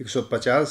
150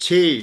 6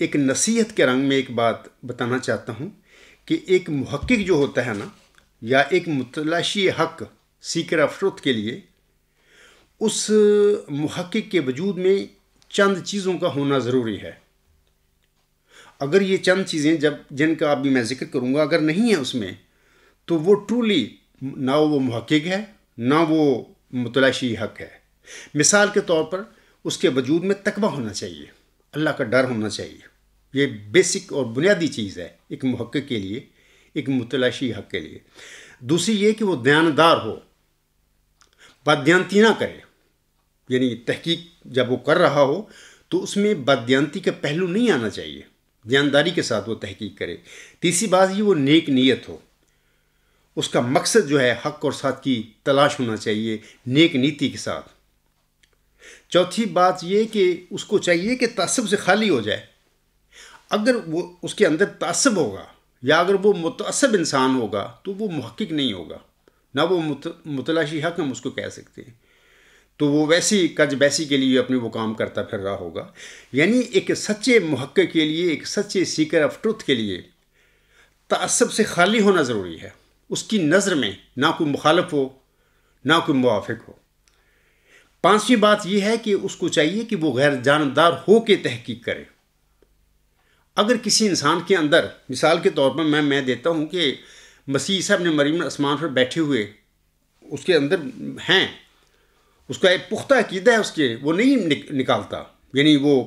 ایک نصیحت کے رنگ میں ایک بات بتانا چاہتا ہوں کہ ایک محقق جو ہوتا ہے نا، یا ایک متلاشی حق، سیکر آف ٹروتھ کے لیے، اس محقق کے وجود میں چند چیزوں کا ہونا ضروری ہے. اگر یہ چند چیزیں جن کا ابھی میں ذکر کروں گا اگر نہیں ہے اس میں، تو وہ ٹرولی نہ وہ محقق ہے نہ وہ متلاشی حق ہے. مثال کے طور پر اس کے وجود میں تقویٰ ہونا چاہیے، اللہ کا ڈر ہونا چاہیے. یہ بیسک اور بنیادی چیز ہے ایک محقق کے لیے، ایک متلاشی حق کے لیے. دوسری یہ کہ وہ دیانتدار ہو، بددیانتی نہ کرے. یعنی تحقیق جب وہ کر رہا ہو تو اس میں بددیانتی کا پہلو نہیں آنا چاہیے، دیانتداری کے ساتھ وہ تحقیق کرے. تیسری بات یہ وہ نیک نیت ہو، اس کا مقصد جو ہے حق اور سچ کی تلاش ہونا چاہیے نیک نیتی کے ساتھ. چوتھی بات یہ کہ اس کو چاہیے کہ تعصب سے خالی ہو جائے. اگر وہ اس کے اندر تعصب ہوگا یا اگر وہ متعصب انسان ہوگا تو وہ محقق نہیں ہوگا، نہ وہ متلاشی حق ہم اس کو کہہ سکتے ہیں. تو وہ ویسی کج بیسی کے لیے اپنے وہ کام کرتا پھر رہا ہوگا. یعنی ایک سچے محقق کے لیے، ایک سچے سیکر آف ٹروتھ کے لیے تعصب سے خالی ہونا ضروری ہے. اس کی نظر میں نہ کوئی مخالف ہو نہ کوئی موافق ہو. پانچویں بات یہ ہے کہ اس کو چاہیے کہ وہ غیر جانبدار ہو کے تحقیق کرے. اگر کسی انسان کے اندر، مثال کے طور پر میں دیتا ہوں کہ مسیح عیسیٰ ابن مریم آسمان پر بیٹھے ہوئے اس کے اندر ہیں، اس کا ایک پختہ عقیدہ ہے اس کے، وہ نہیں نکالتا. یعنی وہ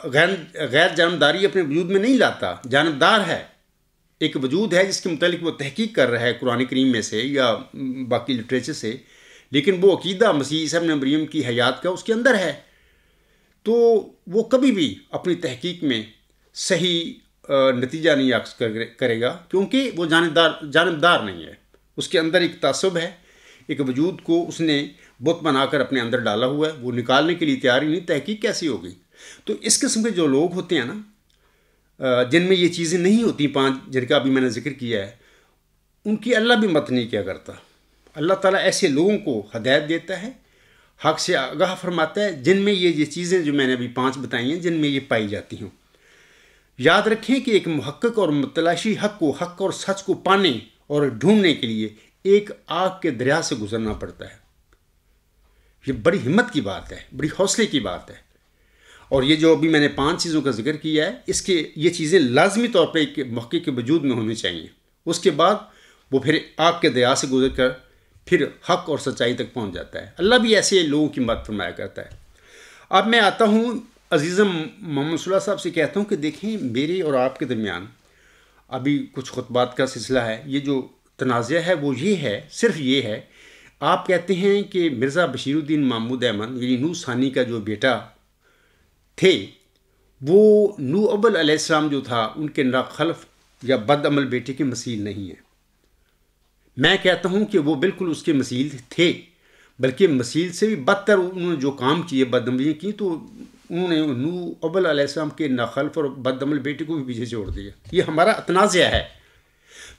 غیر جانبداری اپنے وجود میں نہیں لاتا، جانبدار ہے. ایک وجود ہے جس کے متعلق وہ تحقیق کر رہا ہے قرآن کریم میں سے یا باقی لٹریچر سے، لیکن وہ عقیدہ مسیح عیسیٰ ابن مریم کی حیات کا اس کے اندر ہے. تو وہ کبھی بھی اپنی تحقیق میں صحیح نتیجہ نہیں حاصل کرے گا، کیونکہ وہ جانبدار نہیں ہے. اس کے اندر ایک تعصب ہے، ایک وجود کو اس نے بت بنا کر اپنے اندر ڈالا ہوا ہے، وہ نکالنے کے لیے تیار ہی نہیں. تحقیق کیسی ہوگی؟ تو اس قسم کے جو لوگ ہوتے ہیں نا، جن میں یہ چیزیں نہیں ہوتی، 5 جن کا ابھی میں نے ذکر کیا ہے، ان کی اللہ بھی مت نہیں کیا کرتا. اللہ تعالیٰ ایسے لوگوں کو ہدایت دیتا ہے، حق سے آگاہ فرماتا ہے، جن میں یہ چیزیں جو میں نے ابھی 5 بتائی ہیں جن میں یہ پائی جاتی ہوں. یاد رکھیں کہ ایک محقق اور متلاشی حق کو، حق اور سچ کو پانے اور ڈھونڈنے کے لیے ایک آگ کے دریا سے گزرنا پڑتا ہے. یہ بڑی ہمت کی بات ہے، بڑی حوصلے کی بات ہے. اور یہ جو ابھی میں نے 5 چیزوں کا ذکر کیا ہے، یہ چیزیں لازمی طور پہ ایک محقق کے وجود میں ہونی چاہیے. اس کے بعد وہ پھر آگ کے دریا سے گزر کر پھر حق اور سچائی تک پہنچ جاتا ہے. اللہ بھی ایسے لوگوں کی مدد فرمایا کرتا ہے. اب میں آتا ہوں عزیزم محمد صلی اللہ صاحب سے کہتا ہوں کہ دیکھیں میرے اور آپ کے درمیان ابھی کچھ خطبات کا سلسلہ ہے. یہ جو تنازع ہے وہ یہ ہے، صرف یہ ہے. آپ کہتے ہیں کہ مرزا بشیر الدین محمود احمد یعنی نوح ثانی کا جو بیٹا تھے، وہ نوح اول علیہ السلام جو تھا ان کے ناخلف یا بد عمل بیٹے کے مثیل نہیں ہیں. میں کہتا ہوں کہ وہ بالکل اس کے مثیل تھے، بلکہ مثیل سے بھی بدتر انہوں نے جو کام کیے، بد عملیاں کی، تو انہوں نے نوح اول علیہ السلام کے ناخلف اور بد عمل بیٹے کو بھی پیچھے چھوڑ دیا. یہ ہمارا تنازع ہے.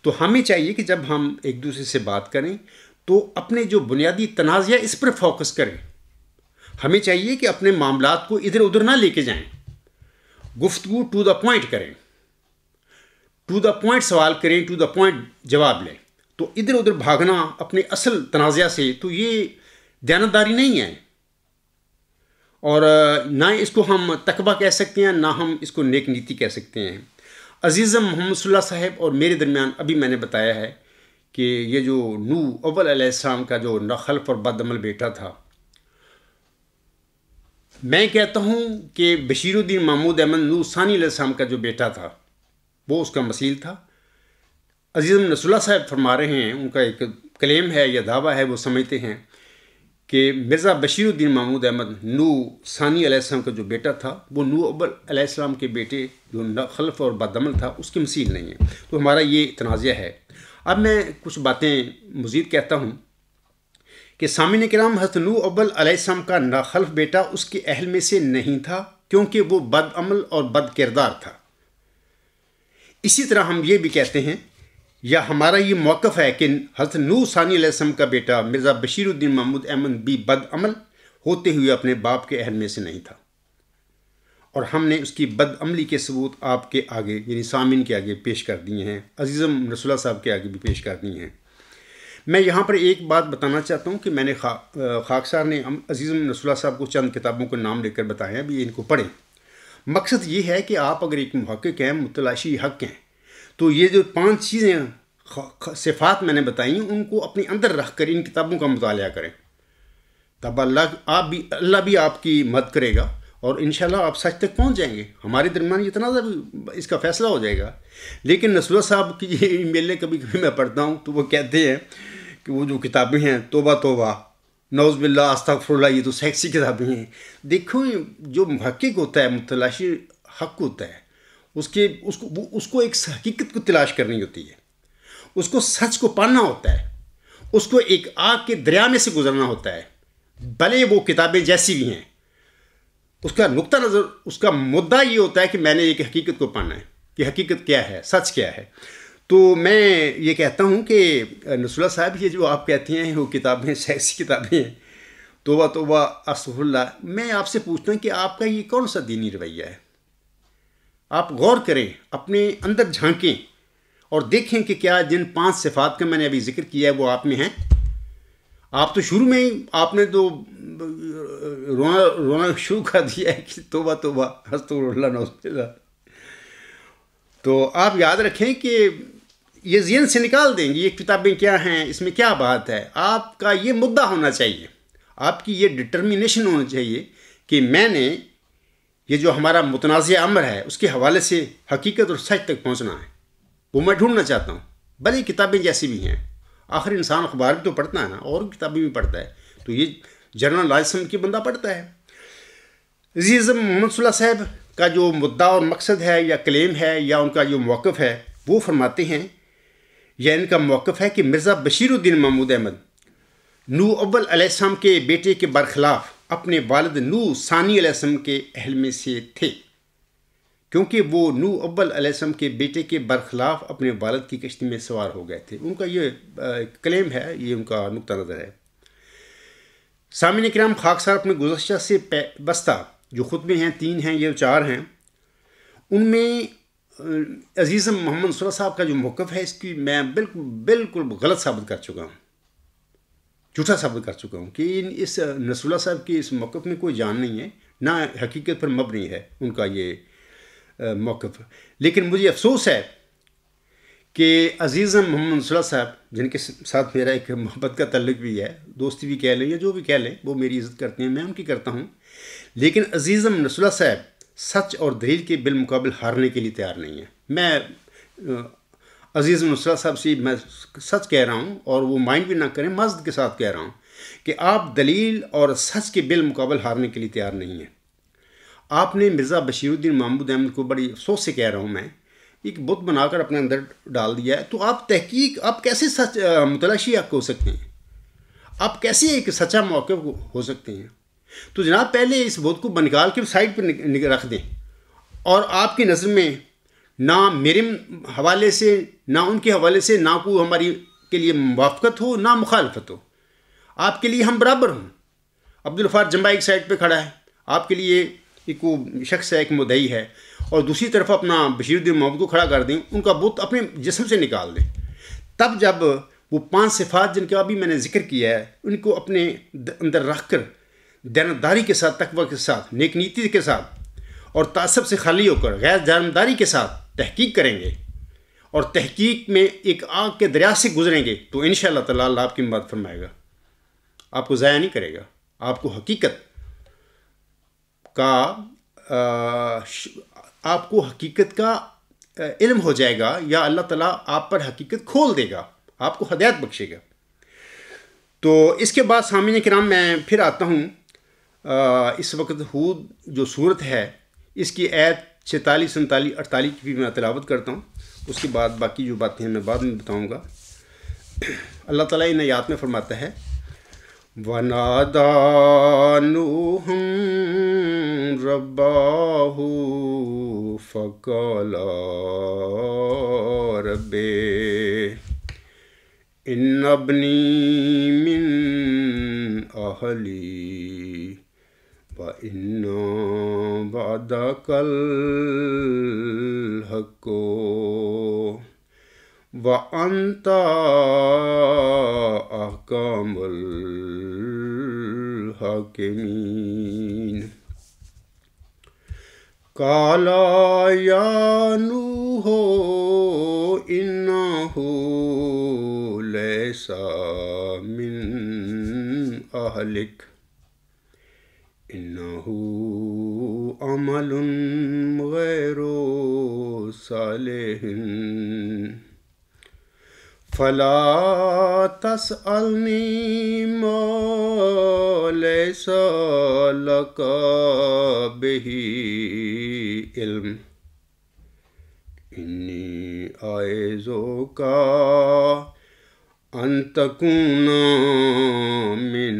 تو ہمیں چاہیے کہ جب ہم ایک دوسرے سے بات کریں تو اپنے جو بنیادی تنازع اس پر فوکس کریں. ہمیں چاہیے کہ اپنے معاملات کو ادھر ادھر نہ لے کے جائیں، گفتگو ٹو دا پوائنٹ کریں، ٹو دا پوائنٹ سوال کریں، ٹو دا پوائنٹ جواب لیں. تو ادھر ادھر بھاگنا اپنے اصل تنازع سے، تو یہ دیانتداری نہیں ہے. اور نہ اس کو ہم تقویٰ کہہ سکتے ہیں، نہ ہم اس کو نیک نیتی کہہ سکتے ہیں. عزیزم محمد صلی اللہ صاحب اور میرے درمیان ابھی میں نے بتایا ہے کہ یہ جو نوح اول علیہ السلام کا جو ناخلف اور بد عمل بیٹا تھا، میں کہتا ہوں کہ بشیر الدین محمود احمد نوح ثانی علیہ السلام کا جو بیٹا تھا وہ اس کا مثیل تھا. عزیزم نصر اللہ صاحب فرما رہے ہیں، ان کا ایک کلیم ہے یا دعویٰ ہے، وہ سمجھتے ہیں کہ مرزا بشیر الدین محمود احمد نوح ثانی علیہ السلام کا جو بیٹا تھا وہ نوح اول علیہ السلام کے بیٹے جو ناخلف اور بد عمل تھا اس کی مثیل نہیں ہے. تو ہمارا یہ تنازع ہے. اب میں کچھ باتیں مزید کہتا ہوں کہ سامعین کرام، حضرت نوح اول علیہ السلام کا ناخلف بیٹا اس کے اہل میں سے نہیں تھا، کیونکہ وہ بد عمل اور بد کردار تھا. اسی طرح ہم یہ بھی کہتے ہیں یا ہمارا یہ موقف ہے کہ حضرت نوح ثانی علیہ السلام کا بیٹا مرزا بشیر الدین محمود احمد بھی بد عمل ہوتے ہوئے اپنے باپ کے اہل میں سے نہیں تھا. اور ہم نے اس کی بد عملی کے ثبوت آپ کے آگے یعنی سامعین کے آگے پیش کر دیے ہیں، عزیزم نصر اللہ صاحب کے آگے بھی پیش کر دیے ہیں۔ میں یہاں پر ایک بات بتانا چاہتا ہوں کہ میں نے خاکسار نے عزیزم نصر اللہ صاحب کو چند کتابوں کے نام لے کر بتایا، ابھی ان کو پڑھیں۔ مقصد یہ ہے کہ آپ اگر ایک محقق ہیں، متلاشی حق ہیں، تو یہ جو 5 چیزیں صفات میں نے بتائی ان کو اپنے اندر رکھ کر ان کتابوں کا مطالعہ کریں، تب اللہ بھی آپ کی مدد کرے گا اور انشاءاللہ آپ سچ تک پہنچ جائیں گے۔ ہمارے درمیان یہ تنازع بھی اس کا فیصلہ ہو جائے گا۔ لیکن نصر اللہ صاحب کی یہ ای میلیں کبھی میں پڑھتا ہوں تو وہ کہتے ہیں کہ وہ جو کتابیں ہیں توبہ توبہ، نعوذ باللہ، استغفر اللہ، یہ تو سیکسی کتابیں ہیں۔ دیکھو جو محقق ہوتا ہے، متلاشی حق ہوتا ہے، اس کو ایک حقیقت کو تلاش کرنی ہوتی ہے، اس کو سچ کو پانا ہوتا ہے، اس کو ایک آگ کے دریا میں سے گزرنا ہوتا ہے، بھلے وہ کتابیں جیسی بھی ہیں۔ اس کا نقطہ نظر، اس کا مدعا یہ ہوتا ہے کہ میں نے ایک حقیقت کو پانا ہے کہ حقیقت کیا ہے، سچ کیا ہے۔ تو میں یہ کہتا ہوں کہ نصر اللہ صاحب یہ جو آپ کہتے ہیں وہ کتابیں سیکسی کتابیں ہیں، توبہ توبہ، استغفر اللہ، میں آپ سے پوچھتا ہوں کہ آپ کا یہ کون سا دینی رویہ ہے؟ آپ غور کریں، اپنے اندر جھانکیں اور دیکھیں کہ کیا جن 5 صفات کا میں نے ابھی ذکر کیا ہے وہ آپ میں ہیں۔ آپ تو شروع میں ہی آپ نے تو رونا شروع کر دیا ہے کہ توبہ توبہ، استغفر اللہ، نعوذ باللہ۔ تو آپ یاد رکھیں کہ یہ ذہن سے نکال دیں گے یہ کتابیں کیا ہیں، اس میں کیا بات ہے۔ آپ کا یہ مدعا ہونا چاہیے، آپ کی یہ ڈٹرمینیشن ہونا چاہیے کہ میں نے یہ جو ہمارا متنازع امر ہے اس کے حوالے سے حقیقت اور سچ تک پہنچنا ہے، وہ میں ڈھونڈنا چاہتا ہوں، بھلے کتابیں جیسی بھی ہیں۔ آخر انسان اخبار بھی تو پڑھتا ہے نا، اور کتابیں بھی پڑھتا ہے، تو یہ جنرل لائسم کی بندہ پڑھتا ہے۔ عزیزم محمد صلی اللہ صاحب کا جو مدعا اور مقصد ہے یا کلیم ہے یا ان کا جو موقف ہے، وہ فرماتے ہیں، یا ان کا موقف ہے کہ مرزا بشیر الدین محمود احمد نوح اول علیہ السلام کے بیٹے کے برخلاف اپنے والد نوح ثانی علیہ السلام کے اہل میں سے تھے، کیونکہ وہ نوح اول علیہ السلام کے بیٹے کے برخلاف اپنے والد کی کشتی میں سوار ہو گئے تھے۔ ان کا یہ کلیم ہے، یہ ان کا نقطہ نظر ہے۔ سامعین کرام، خاکسار اپنے گزشتہ سے بستہ جو خطبے ہیں 3 ہیں، یہ 4 ہیں، ان میں عزیزم محمد نصر اللہ صاحب کا جو موقف ہے اس کی میں بالکل غلط ثابت کر چکا ہوں، جھوٹا ثابت کر چکا ہوں کہ اس نصر اللہ صاحب کے اس موقف میں کوئی جان نہیں ہے، نہ حقیقت پر مبنی ہے ان کا یہ موقف۔ لیکن مجھے افسوس ہے کہ عزیزم محمد نصر اللہ صاحب، جن کے ساتھ میرا ایک محبت کا تعلق بھی ہے، دوستی بھی کہہ لیں یا جو بھی کہہ لیں، وہ میری عزت کرتے ہیں، میں ان کی کرتا ہوں، لیکن عزیزم نصر اللہ صاحب سچ اور دلیل کے بالمقابل ہارنے کے لیے تیار نہیں ہے۔ میں عزیزم نصر اللہ صاحب سے میں سچ کہہ رہا ہوں، اور وہ مائنڈ بھی نہ کریں، مزد کے ساتھ کہہ رہا ہوں کہ آپ دلیل اور سچ کے بالمقابل ہارنے کے لیے تیار نہیں ہیں۔ آپ نے مرزا بشیر الدین محمود احمد کو بڑی افسوس سے کہہ رہا ہوں میں، ایک بت بنا کر اپنے اندر ڈال دیا ہے، تو آپ تحقیق، آپ کیسے سچ متلاشی حق ہو سکتے ہیں؟ آپ کیسے ایک سچا موقف ہو سکتے ہیں؟ تو جناب پہلے اس بت کو نکال کے سائڈ پہ رکھ دیں، اور آپ کی نظر میں نہ میرے حوالے سے نہ ان کے حوالے سے نہ کوئی ہماری کے لیے موافقت ہو نہ مخالفت ہو، آپ کے لیے ہم برابر ہوں۔ عبدالغفار جمبا ایک سائڈ پہ کھڑا ہے، آپ کے لیے ایک وہ شخص ہے، ایک مدعی ہے، اور دوسری طرف اپنا بشیر الدین محمود کو کھڑا کر دیں، ان کا بت اپنے جسم سے نکال دیں۔ تب جب وہ 5 صفات جن کا ابھی میں نے ذکر کیا ہے ان کو اپنے اندر رکھ کر دیانتداری کے ساتھ، تقوی کے ساتھ، نیک نیتی کے ساتھ اور تعصب سے خالی ہو کر غیر جانبداری کے ساتھ تحقیق کریں گے، اور تحقیق میں ایک آگ کے دریا سے گزریں گے، تو انشاءاللہ تعالی اللہ آپ کی مدد فرمائے گا، آپ کو ضائع نہیں کرے گا، آپ کو حقیقت کا علم ہو جائے گا، یا اللہ تعالیٰ آپ پر حقیقت کھول دے گا، آپ کو ہدایت بخشے گا۔ تو اس کے بعد سامعین کرام میں پھر آتا ہوں، اس وقت ہود جو صورت ہے اس کی آیت 46، 47، 48 کی بھی میں تلاوت کرتا ہوں، اس کے بعد باقی جو باتیں ہیں میں بعد میں بتاؤں گا۔ اللہ تعالیٰ ان آیات میں فرماتا ہے، وَنَادَى نُوحٌ رَبَّهُ فَقَالَ رَبِّ إِنَّ ابْنِي مِنْ أَهْلِي وَإِنَّ وعدك الحق وأنت أحكم الحاكمين قال يا نوح إنه ليس من أهلك إنه عمل غير صالح فلا تسألني ما ليس لك به علم إني أعظك أن تكون من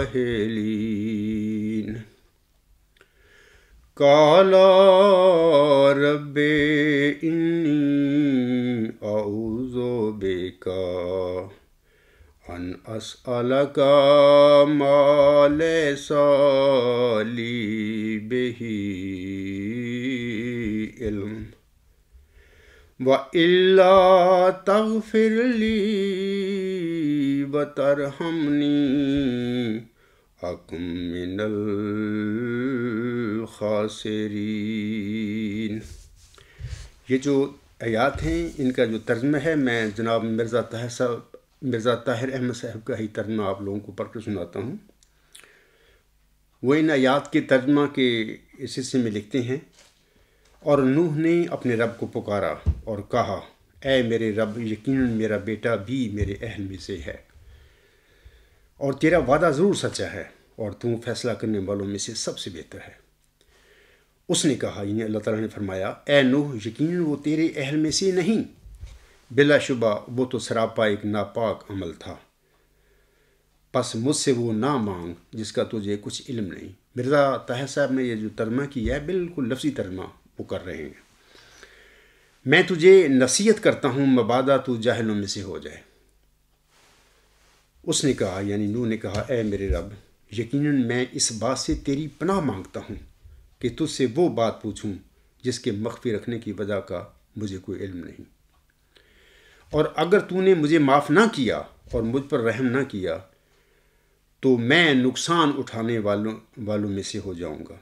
الجاهلين قال رب إني أعوذ بك أن أسألك ما ليس لي به علم وإلا تغفر لي وترحمني أكن من الخاسرین۔ یہ جو آیات ہیں ان کا جو ترجمہ ہے میں جناب مرزا طاہر احمد صاحب کا ہی ترجمہ آپ لوگوں کو پڑھ کر سناتا ہوں۔ وہ ان آیات کے ترجمہ کے اس حصے میں لکھتے ہیں، اور نوح نے اپنے رب کو پکارا اور کہا، اے میرے رب، یقیناً میرا بیٹا بھی میرے اہل میں سے ہے، اور تیرا وعدہ ضرور سچا ہے، اور تو فیصلہ کرنے والوں میں سے سب سے بہتر ہے۔ اس نے کہا، یعنی اللہ تعالیٰ نے فرمایا، اے نوح، یقیناً وہ تیرے اہل میں سے نہیں، بلا شبہ وہ تو سراپا ایک ناپاک عمل تھا، پس مجھ سے وہ نہ مانگ جس کا تجھے کچھ علم نہیں۔ مرزا طاہر صاحب نے یہ جو ترجمہ کیا ہے بالکل لفظی ترجمہ وہ کر رہے ہیں۔ میں تجھے نصیحت کرتا ہوں مبادا تو جاہلوں میں سے ہو جائے۔ اس نے کہا، یعنی نوح نے کہا، اے میرے رب، یقیناً میں اس بات سے تیری پناہ مانگتا ہوں کہ تجھ سے وہ بات پوچھوں جس کے مخفی رکھنے کی وجہ کا مجھے کوئی علم نہیں، اور اگر تو نے مجھے معاف نہ کیا اور مجھ پر رحم نہ کیا تو میں نقصان اٹھانے والوں میں سے ہو جاؤں گا۔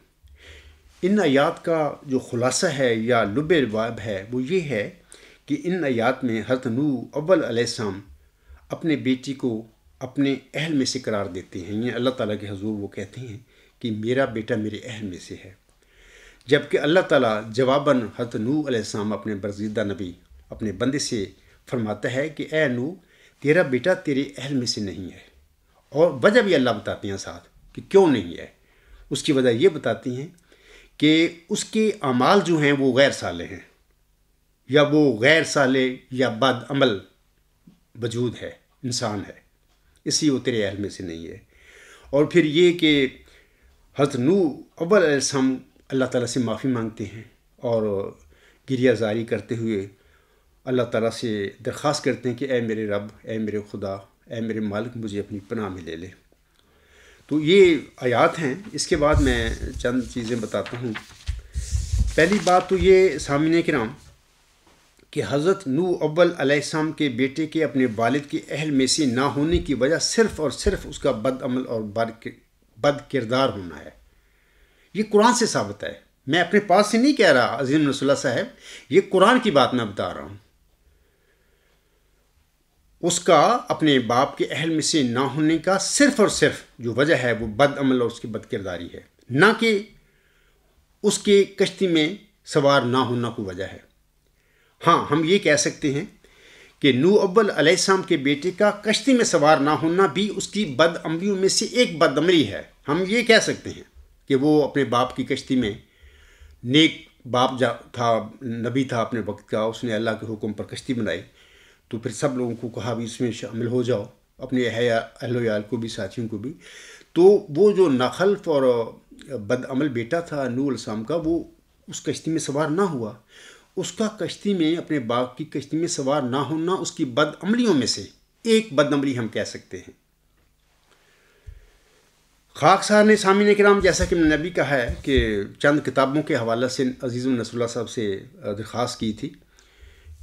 ان آیات کا جو خلاصہ ہے یا لب الباب ہے وہ یہ ہے کہ ان آیات میں حضرت نوح اول علیہ السلام اپنے بیٹی کو اپنے اہل میں سے قرار دیتے ہیں، یعنی اللہ تعالیٰ کے حضور وہ کہتے ہیں کہ میرا بیٹا میرے اہل میں سے ہے، جبکہ اللہ تعالیٰ جواباً حضرت نوح علیہ السلام اپنے برگزیدہ نبی اپنے بندے سے فرماتا ہے کہ اے نوح، تیرا بیٹا تیرے اہل میں سے نہیں ہے، اور وجہ بھی اللہ بتاتے ہیں ساتھ کہ کیوں نہیں ہے۔ اس کی وجہ یہ بتاتی ہیں کہ اس کے اعمال جو ہیں وہ غیر صالح ہیں، یا وہ غیر صالح یا بد عمل وجود ہے، انسان ہے، اس لیے وہ تیرے اہل میں سے نہیں ہے۔ اور پھر یہ کہ حضرت نوح اول علیہ السلام اللہ تعالیٰ سے معافی مانگتے ہیں اور گریہ زاری کرتے ہوئے اللہ تعالیٰ سے درخواست کرتے ہیں کہ اے میرے رب، اے میرے خدا، اے میرے مالک، مجھے اپنی پناہ میں لے لے۔ تو یہ آیات ہیں۔ اس کے بعد میں چند چیزیں بتاتا ہوں۔ پہلی بات تو یہ سامعین کرام کہ حضرت نوح اول علیہ السلام کے بیٹے کے اپنے والد کے اہل میں سے نہ ہونے کی وجہ صرف اور صرف اس کا بد عمل اور بد کردار ہونا ہے۔ یہ قرآن سے ثابت ہے، میں اپنے پاس سے نہیں کہہ رہا عظیم رسول اللہ صاحب، یہ قرآن کی بات میں بتا رہا ہوں۔ اس کا اپنے باپ کے اہل میں سے نہ ہونے کا صرف اور صرف جو وجہ ہے وہ بد عمل اور اس کی بد کرداری ہے، نہ کہ اس کے کشتی میں سوار نہ ہونا کوئی وجہ ہے۔ ہاں، ہم یہ کہہ سکتے ہیں کہ نوح اول علیہ السلام کے بیٹے کا کشتی میں سوار نہ ہونا بھی اس کی بد عملیوں میں سے ایک بد عملی ہے۔ ہم یہ کہہ سکتے ہیں کہ وہ اپنے باپ کی کشتی میں، نیک باپ تھا، نبی تھا اپنے وقت کا، اس نے اللہ کے حکم پر کشتی بنائی، تو پھر سب لوگوں کو کہا بھی اس میں شامل ہو جاؤ، اپنے اہل و عیال کو بھی، ساتھیوں کو بھی۔ تو وہ جو ناخلف اور بد عمل بیٹا تھا نوح علیہ السلام کا، وہ اس کشتی میں سوار نہ ہوا۔ اس کا کشتی میں، اپنے باپ کی کشتی میں سوار نہ ہونا اس کی بد عملیوں میں سے ایک بد عملی ہم کہہ سکتے ہیں۔ خاکسار نے سامعین کرام جیسا کہ میں نے ابھی کہا ہے کہ چند کتابوں کے حوالے سے عزیز النصر اللہ صاحب سے درخواست کی تھی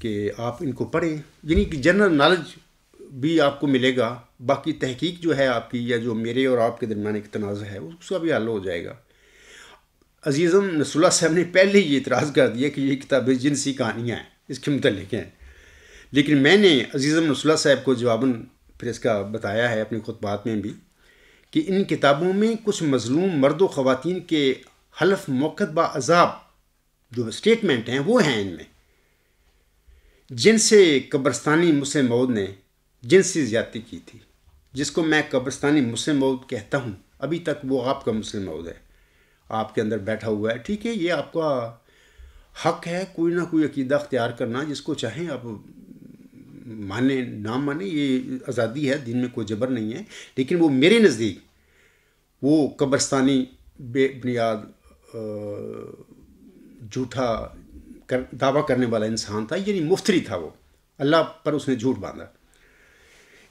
کہ آپ ان کو پڑھیں، یعنی کہ جنرل نالج بھی آپ کو ملے گا، باقی تحقیق جو ہے آپ کی یا جو میرے اور آپ کے درمیان ایک تنازع ہے اس کا بھی حل ہو جائے گا۔ عزیزم نصر اللہ صاحب نے پہلے ہی اعتراض کر دیا کہ یہ کتابیں جنسی کہانیاں ہیں، اس کے متعلق ہیں، لیکن میں نے عزیزم نصر اللہ صاحب کو جواباً پھر اس کا بتایا ہے اپنے خطبات میں بھی کہ ان کتابوں میں کچھ مظلوم مرد و خواتین کے حلف موقت با عذاب جو اسٹیٹمنٹ ہیں وہ ہیں ان میں، جن سے قبرستانی مسلم موعود نے جنسی زیادتی کی تھی، جس کو میں قبرستانی مسلم موعود کہتا ہوں۔ ابھی تک وہ آپ کا مسلم موعود ہے، آپ کے اندر بیٹھا ہوا ہے، ٹھیک ہے، یہ آپ کا حق ہے کوئی نہ کوئی عقیدہ اختیار کرنا، جس کو چاہیں آپ مانیں نہ مانیں، یہ آزادی ہے، دین میں کوئی جبر نہیں ہے، لیکن وہ میرے نزدیک وہ قبرستانی بے بنیاد جھوٹا دعویٰ کرنے والا انسان تھا، یعنی مفتری تھا، وہ اللہ پر اس نے جھوٹ باندھا۔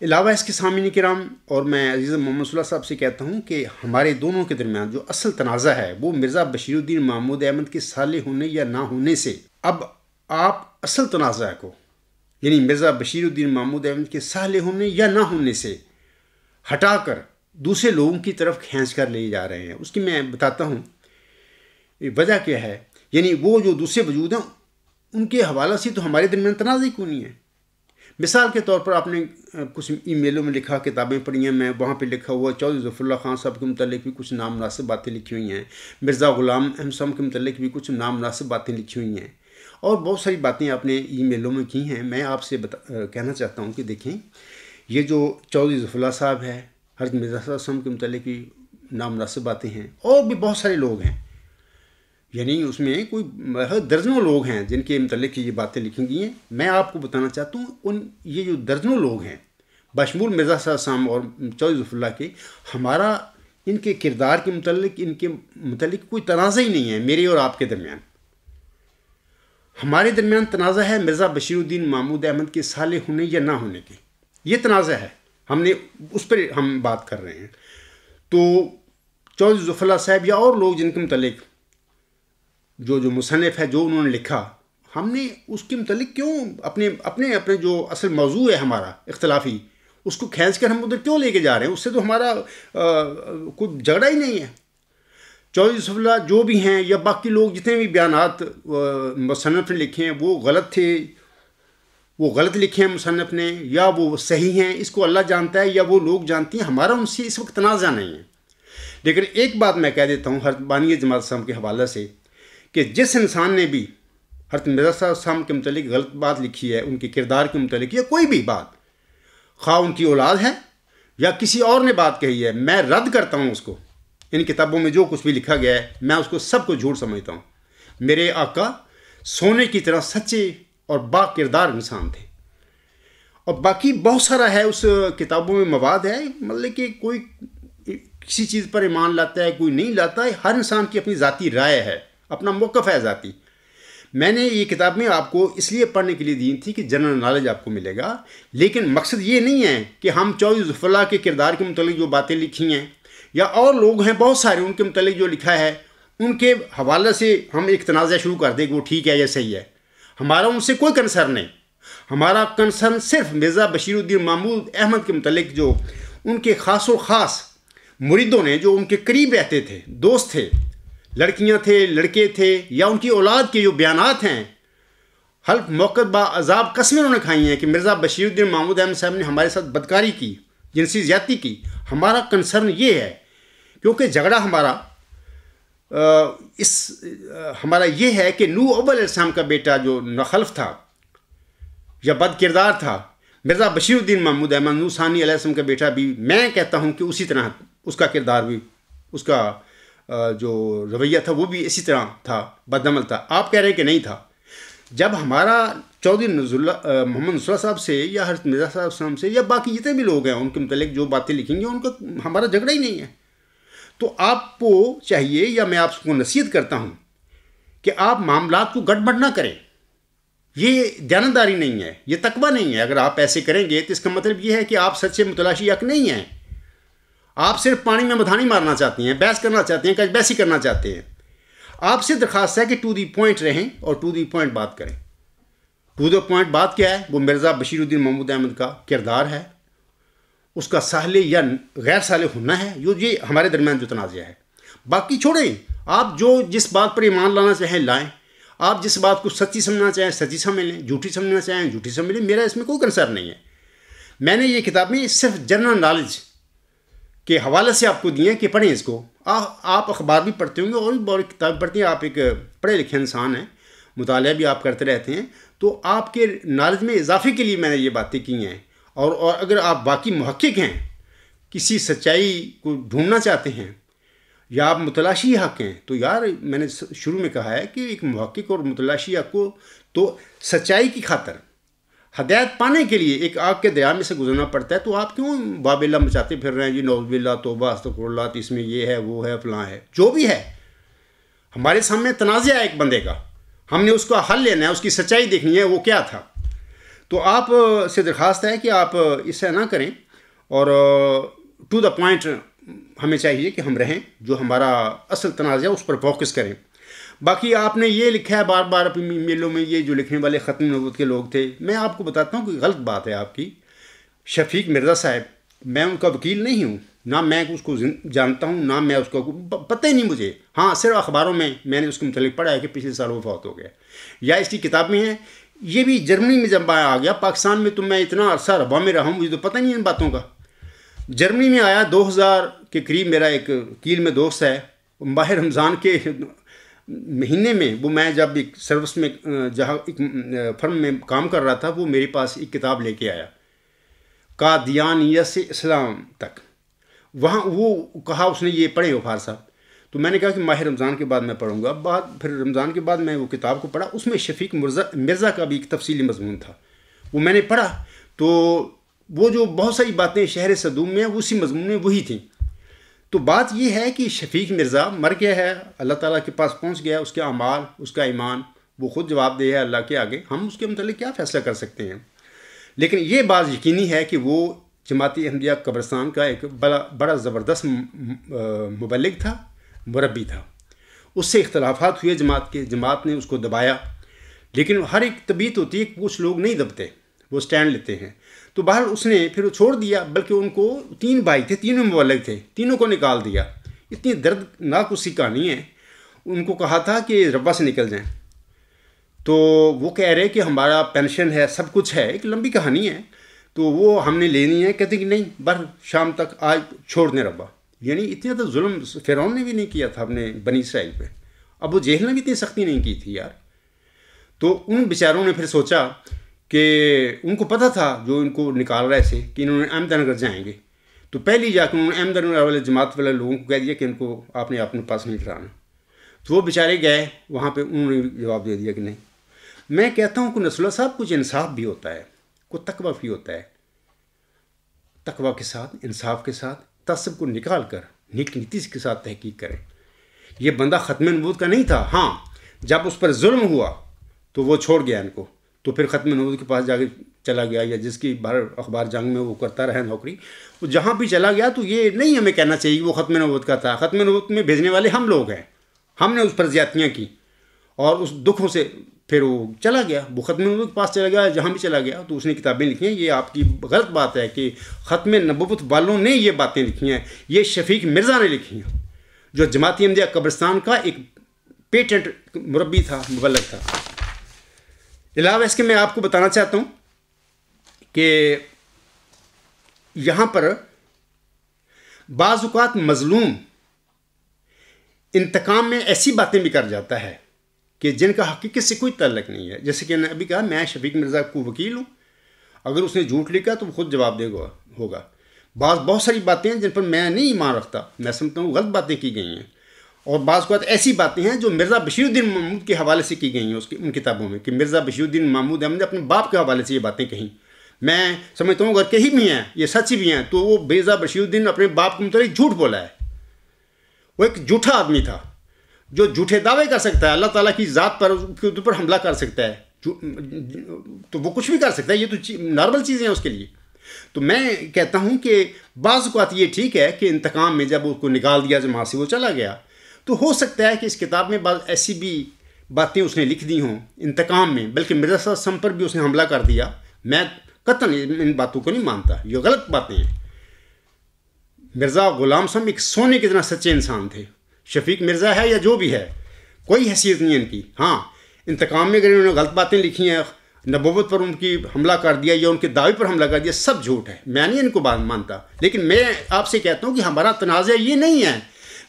علاوہ اس کے سامعین کرام، اور میں عزیز محمد صلی اللہ صاحب سے کہتا ہوں کہ ہمارے دونوں کے درمیان جو اصل تنازع ہے وہ مرزا بشیر الدین محمود احمد کے صالح ہونے یا نہ ہونے سے، اب آپ اصل تنازع کو یعنی مرزا بشیر الدین محمود احمد کے صالح ہونے یا نہ ہونے سے ہٹا کر دوسرے لوگوں کی طرف کھینچ کر لے جا رہے ہیں۔ اس کی میں بتاتا ہوں وجہ کیا ہے، یعنی وہ جو دوسرے وجود ہیں ان کے حوالہ سے تو ہمارے درمیان تنازع کیوں نہیں ہے۔ مثال کے طور پر آپ نے کچھ ای میلوں میں لکھا، کتابیں پڑھی ہیں، میں وہاں پہ لکھا ہوا چودھری ظفر اللہ خان صاحب کے متعلق بھی کچھ نامناسب باتیں لکھی ہوئی ہیں، مرزا غلام احمد صاحب کے متعلق بھی کچھ نامناسب باتیں لکھی ہوئی ہیں، اور بہت ساری باتیں آپ نے ای میلوں میں کی ہیں۔ میں آپ سے کہنا چاہتا ہوں کہ دیکھیں، یہ جو چودھری ظفر اللہ صاحب ہے، حضرت مرزا صاحب کے متعلق بھی نامناسب باتیں ہیں، اور بھی بہت سارے لوگ ہیں، یعنی اس میں کوئی درجنوں لوگ ہیں جن کے متعلق یہ باتیں لکھی گئی ہیں۔ میں آپ کو بتانا چاہتا ہوں یہ جو درجنوں لوگ ہیں بشمول مرزا صاحب اور چودھری ظفر اللہ کے، ہمارا ان کے کردار کے متعلق کوئی تنازع ہی نہیں ہے میرے اور آپ کے درمیان۔ ہمارے درمیان تنازع ہے مرزا بشیر الدین محمود احمد کے صالح ہونے یا نہ ہونے کے، یہ تنازع ہے، اس پر ہم بات کر رہے ہیں۔ تو چودھری ظفر اللہ صاحب یا اور لوگ جن کے متعلق جو مصنف ہے جو انہوں نے لکھا، ہم نے اس کے متعلق کیوں اپنے جو اصل موضوع ہے ہمارا اختلافی، اس کو کھینچ کر ہم ادھر کیوں لے کے جا رہے ہیں؟ اس سے تو ہمارا کوئی جھگڑا ہی نہیں ہے۔ چودھری ظفر اللہ جو بھی ہیں یا باقی لوگ جتنے بھی بیانات مصنف نے لکھے ہیں وہ غلط تھے، وہ غلط لکھے ہیں مصنف نے، یا وہ صحیح ہیں، اس کو اللہ جانتا ہے یا وہ لوگ جانتی ہیں، ہمارا ان سے اس وقت تنازع نہیں ہے۔ لیکن ایک بات میں کہہ دیتا ہوں حضرت بانی جماعت صاحب کے حوالے سے کہ جس انسان نے بھی حضرت مرزا صاحب کے متعلق غلط بات لکھی ہے، ان کے کردار کے متعلق یا کوئی بھی بات، خواہ ان کی اولاد ہے یا کسی اور نے بات کہی ہے، میں رد کرتا ہوں اس کو۔ ان کتابوں میں جو کچھ بھی لکھا گیا ہے میں اس کو سب کو جھوٹ سمجھتا ہوں۔ میرے آقا سونے کی طرح سچے اور با کردار انسان تھے، اور باقی بہت سارا ہے اس کتابوں میں مواد ہے، مطلب کہ کوئی کسی چیز پر ایمان لاتا ہے، کوئی نہیں لاتا ہے، ہر انسان کی اپنی ذاتی رائے ہے، اپنا موقف ہے ذاتی۔ میں نے یہ کتابیں آپ کو اس لیے پڑھنے کے لیے دی تھی کہ جنرل نالج آپ کو ملے گا، لیکن مقصد یہ نہیں ہے کہ ہم چودھری ظفر اللہ کے کردار کے متعلق جو باتیں لکھی ہیں یا اور لوگ ہیں بہت سارے ان کے متعلق جو لکھا ہے ان کے حوالے سے ہم ایک تنازع شروع کر دیں کہ وہ ٹھیک ہے یا صحیح ہے۔ ہمارا ان سے کوئی کنسرن نہیں، ہمارا کنسرن صرف مرزا بشیر الدین محمود احمد کے متعلق جو ان کے خاص و خاص مریدوں نے جو ان کے قریب رہتے تھے، دوست تھے، لڑکیاں تھے، لڑکے تھے، یا ان کی اولاد کے جو بیانات ہیں، حلف موقت با عذاب قسمیں انہوں نے کھائی ہیں کہ مرزا بشیر الدین محمود احمد صاحب نے ہمارے ساتھ بدکاری کی، جنسی زیادتی کی۔ ہمارا کنسرن یہ ہے، کیونکہ جھگڑا ہمارا یہ ہے کہ نوح اول علیہ السلام کا بیٹا جو ناخلف تھا یا بد کردار تھا، مرزا بشیر الدین محمود احمد نوح ثانی علیہ السلام کا بیٹا بھی، میں کہتا ہوں کہ اسی طرح اس کا کردار بھی، اس کا جو رویہ تھا وہ بھی اسی طرح تھا، بدعمل تھا۔ آپ کہہ رہے ہیں کہ نہیں تھا۔ جب ہمارا چودھری محمد نصر اللہ صاحب سے یا حضرت مرزا صاحب سے یا باقی جتنے بھی لوگ ہیں ان کے متعلق جو باتیں لکھیں گے ان کا ہمارا جھگڑا ہی نہیں ہے، تو آپ کو چاہیے، یا میں آپ کو نصیحت کرتا ہوں کہ آپ معاملات کو گڑبڑ نہ کریں۔ یہ دیانتداری نہیں ہے، یہ تقویٰ نہیں ہے۔ اگر آپ ایسے کریں گے تو اس کا مطلب یہ ہے کہ آپ سچے متلاشی حق نہیں ہیں، آپ صرف پانی میں مدھانی مارنا چاہتے ہیں، بحث کرنا چاہتے ہیں، کچھ بحثی کرنا چاہتے ہیں. آپ سے درخواست ہے کہ ٹو دی پوائنٹ رہیں اور ٹو دی پوائنٹ بات کریں. ٹو دی پوائنٹ بات کیا ہے؟ وہ مرزا بشیر الدین محمود احمد کا کردار ہے، اس کا صالح یا غیر صالح ہونا ہے، یہ ہمارے درمیان جو تنازع ہے. باقی چھوڑیں، آپ جو جس بات پر ایمان لانا چاہیں لائیں، آپ جس بات کو سچی سمجھنا چاہیں سچی سمجھ لیں، جھوٹی سمجھنا چاہیں جھوٹی سمجھ لیں. میرا اس میں کوئی کنسرن نہیں ہے. میں نے یہ کتابیں صرف جنرل نالج کے حوالے سے آپ کو دی ہیں کہ پڑھیں اس کو. آپ اخبار بھی پڑھتے ہوں گے اور بھی بہت کتابیں پڑھتی ہیں. آپ ایک پڑھے لکھے انسان ہیں، مطالعہ بھی آپ کرتے رہتے ہیں، تو آپ کے نالج میں اضافے کے لیے میں نے یہ باتیں کی ہیں. اور اگر آپ واقعی محقق ہیں، کسی سچائی کو ڈھونڈنا چاہتے ہیں، یا آپ متلاشی حق ہیں، تو یار میں نے شروع میں کہا ہے کہ ایک محقق اور متلاشی حق کو تو سچائی کی خاطر ہدایت پانے کے لیے ایک آگ کے دریا میں سے گزرنا پڑتا ہے. تو آپ کیوں بابلہ مچاتے پھر رہے ہیں جی نعوذ باللہ توبہ استغفر اللہ، اس میں یہ ہے وہ ہے فلاں ہے. جو بھی ہے، ہمارے سامنے تنازع ہے ایک بندے کا، ہم نے اس کا حل لینا ہے، اس کی سچائی دیکھنی ہے وہ کیا تھا. تو آپ سے درخواست ہے کہ آپ اسے نہ کریں اور ٹو دا پوائنٹ ہمیں چاہیے کہ ہم رہیں، جو ہمارا اصل تنازع اس پر فوکس کریں. باقی آپ نے یہ لکھا ہے بار بار اپنی میلوں میں، یہ جو لکھنے والے ختم نبوت کے لوگ تھے، میں آپ کو بتاتا ہوں کہ غلط بات ہے آپ کی. شفیق مرزا صاحب، میں ان کا وکیل نہیں ہوں، نہ میں اس کو جانتا ہوں، نہ میں اس کو پتہ ہی نہیں مجھے. ہاں صرف اخباروں میں نے اس کے متعلق پڑھا ہے کہ پچھلے سال وہ فوت ہو گیا، یا اس کی کتابیں ہیں. یہ بھی جرمنی میں جب آ گیا، پاکستان میں تو میں اتنا عرصہ ربا میں رہا ہوں، مجھے تو پتہ نہیں ان باتوں کا. جرمنی میں آیا 2000 کے قریب. میرا ایک وکیل میں دوست ہے، ماہ رمضان کے مہینے میں وہ میں جب ایک سروس میں جہاں ایک فرم میں کام کر رہا تھا، وہ میرے پاس ایک کتاب لے کے آیا، قادیانیت سے اسلام تک. وہاں وہ کہا اس نے یہ پڑھے غفار صاحب. تو میں نے کہا کہ ماہ رمضان کے بعد میں پڑھوں گا. پھر رمضان کے بعد میں وہ کتاب کو پڑھا. اس میں شفیق مرزا کا بھی ایک تفصیلی مضمون تھا، وہ میں نے پڑھا. تو وہ جو بہت ساری باتیں شہر صدوم میں اسی مضمون میں وہی تھیں. تو بات یہ ہے کہ شفیق مرزا مر گیا ہے، اللہ تعالیٰ کے پاس پہنچ گیا. اس کے اعمال، اس کا ایمان، وہ خود جواب دہ ہے اللہ کے آگے. ہم اس کے متعلق کیا فیصلہ کر سکتے ہیں؟ لیکن یہ بات یقینی ہے کہ وہ جماعت احمدیہ قبرستان کا ایک بڑا زبردست مبلغ تھا، مربی تھا. اس سے اختلافات ہوئے جماعت نے اس کو دبایا. لیکن ہر ایک طبیعت ہوتی ہے، کچھ لوگ نہیں دبتے، وہ سٹینڈ لیتے ہیں. تو بہر اس نے پھر وہ چھوڑ دیا. بلکہ ان کو 3 بھائی تھے، تینوں مبلغ تھے، تینوں کو نکال دیا. اتنی دردناک اس کی کہانی ہے. ان کو کہا تھا کہ ربا سے نکل جائیں، تو وہ کہہ رہے کہ ہمارا پینشن ہے، سب کچھ ہے، ایک لمبی کہانی ہے، تو وہ ہم نے لینی ہے. کہتے کہ نہیں، شام تک آج چھوڑ دیں ربا. یعنی اتنا تو ظلم فرعون نے بھی نہیں کیا تھا اپنے بنی اسرائیل پہ. ابو جہل نے بھی اتنی سختی نہیں کی تھی یار. تو ان بیچاروں نے پھر سوچا کہ ان کو پتہ تھا جو ان کو نکال رہے تھے کہ انہوں نے احمد نگر جائیں گے. تو پہلی جا کے انہوں نے احمد نگر والے جماعت والے لوگوں کو کہہ دیا کہ ان کو آپ نے اپنے پاس نہیں کرانا. تو وہ بیچارے گئے وہاں پہ، انہوں نے جواب دے دیا کہ نہیں. میں کہتا ہوں کہ نصراللہ صاحب کچھ انصاف بھی ہوتا ہے، کچھ تقویٰ بھی ہوتا ہے. تقویٰ کے ساتھ، انصاف کے ساتھ، تعصب کو نکال کر نیک نیتی کے ساتھ تحقیق کریں. یہ بندہ ختم نبوت کا نہیں تھا. ہاں جب اس پر ظلم ہوا تو وہ چھوڑ گیا ان کو. تو پھر ختم نبوت کے پاس جا کے چلا گیا، یا جس کی بھر اخبار جنگ میں وہ کرتا رہا نوکری، وہ جہاں بھی چلا گیا. تو یہ نہیں ہمیں کہنا چاہیے کہ وہ ختم نبوت کا تھا. ختم نبوت میں بھیجنے والے ہم لوگ ہیں، ہم نے اس پر زیادتیاں کی اور اس دکھوں سے پھر وہ چلا گیا. وہ ختم نبوت کے پاس چلا گیا، جہاں بھی چلا گیا. تو اس نے کتابیں لکھی ہیں. یہ آپ کی غلط بات ہے کہ ختم نبوت والوں نے یہ باتیں لکھی ہیں. یہ شفیق مرزا نے لکھی ہیں، جو جماعت احمدیہ قبرستان کا ایک پیٹنٹ مربی تھا، مبلغ تھا. علاوہ اس کے میں آپ کو بتانا چاہتا ہوں کہ یہاں پر بعض اوقات مظلوم انتقام میں ایسی باتیں بھی کر جاتا ہے کہ جن کا حقیقت سے کوئی تعلق نہیں ہے. جیسے کہ میں نے ابھی کہا، میں شفیق مرزا کو وکیل ہوں. اگر اس نے جھوٹ لکھا تو وہ خود جواب دے گا ہوگا. بہت ساری باتیں ہیں جن پر میں نہیں ایمان رکھتا، میں سمجھتا ہوں غلط باتیں کی گئی ہیں. اور بعض اوقات ایسی باتیں ہیں جو مرزا بشیر الدین محمود کے حوالے سے کی گئی ہیں ان کتابوں میں، کہ مرزا بشیر الدین محمود احمد نے اپنے باپ کے حوالے سے یہ باتیں کہیں. میں سمجھتا ہوں اگر کہیں بھی ہیں یہ سچی بھی ہیں تو وہ مرزا بشیر الدین اپنے باپ کے متعلق جھوٹ بولا ہے. وہ ایک جھوٹا آدمی تھا جو جھوٹے دعوے کر سکتا ہے، اللہ تعالیٰ کی ذات پر کے پر حملہ کر سکتا ہے. تو وہ کچھ بھی کر سکتا ہے. یہ تو نارمل چیزیں ہیں اس کے لیے. تو میں کہتا ہوں کہ بعض اوقات یہ ٹھیک ہے کہ انتقام میں جب اس کو نکال دیا جماعت سے وہ چلا گیا، تو ہو سکتا ہے کہ اس کتاب میں بعض ایسی بھی باتیں اس نے لکھ دی ہوں انتقام میں، بلکہ مرزا صلی اللہ علیہ وسلم پر بھی اس نے حملہ کر دیا. میں قطعاً ان باتوں کو نہیں مانتا، یہ غلط باتیں ہیں. مرزا غلام صاحب ایک سونے کی طرح سچے انسان تھے. شفیق مرزا ہے یا جو بھی ہے، کوئی حیثیت نہیں ہے ان کی. ہاں، انتقام میں اگر انہوں نے غلط باتیں لکھی ہیں، نبوت پر ان کی حملہ کر دیا یا ان کے دعوے پر حملہ کر دیا، سب جھوٹ ہے. میں نہیں ان کو بات مانتا، لیکن میں آپ سے کہتا ہوں کہ ہمارا تنازع یہ نہیں ہے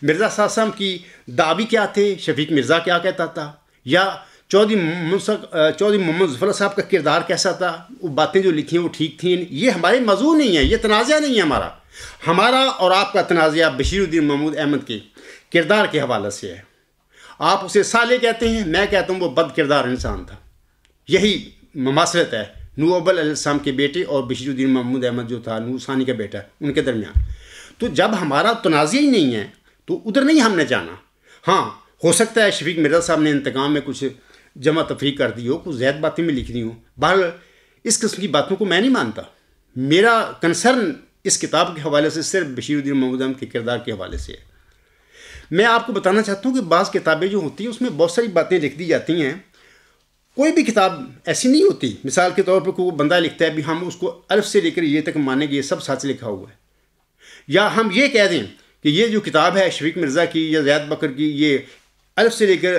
مرزا صاحب صاحب کی دعوی کیا تھے، شفیق مرزا کیا کہتا تھا، یا چودھری محمد ظفر صاحب کا کردار کیسا تھا، وہ باتیں جو لکھی ہیں وہ ٹھیک تھیں. یہ ہمارے موضوع نہیں ہے، یہ تنازع نہیں ہے ہمارا اور آپ کا تنازع بشیر الدین محمود احمد کے کردار کے حوالے سے ہے. آپ اسے صالح کہتے ہیں، میں کہتا ہوں وہ بد کردار انسان تھا. یہی مماثلت ہے نوح اول علیہ السلام کے بیٹے اور بشیر الدین محمود احمد جو تھا نوح ثانی کا بیٹا، ان کے درمیان. تو جب ہمارا تنازع ہی نہیں ہے تو ادھر نہیں ہم نے جانا. ہاں، ہو سکتا ہے شفیق مرزا صاحب نے انتقام میں کچھ جمع تفریق کر دی ہو، کچھ زیادہ باتیں میں لکھ دی ہوں. بہرحال اس قسم کی باتوں کو میں نہیں مانتا. میرا کنسرن اس کتاب کے حوالے سے صرف بشیر الدین محمود احمد کے کردار کے حوالے سے ہے. میں آپ کو بتانا چاہتا ہوں کہ بعض کتابیں جو ہوتی ہیں اس میں بہت ساری باتیں لکھ دی جاتی ہیں. کوئی بھی کتاب ایسی نہیں ہوتی. مثال کے طور پر کوئی بندہ لکھتا ہے بھی ہم اس کو الف سے لے کر یہ تک مانیں گے یہ سب سچ لکھا ہوا ہے، یا ہم یہ کہہ دیں کہ یہ جو کتاب ہے شفیق مرزا کی یا زید بکر کی، یہ الف سے لے کر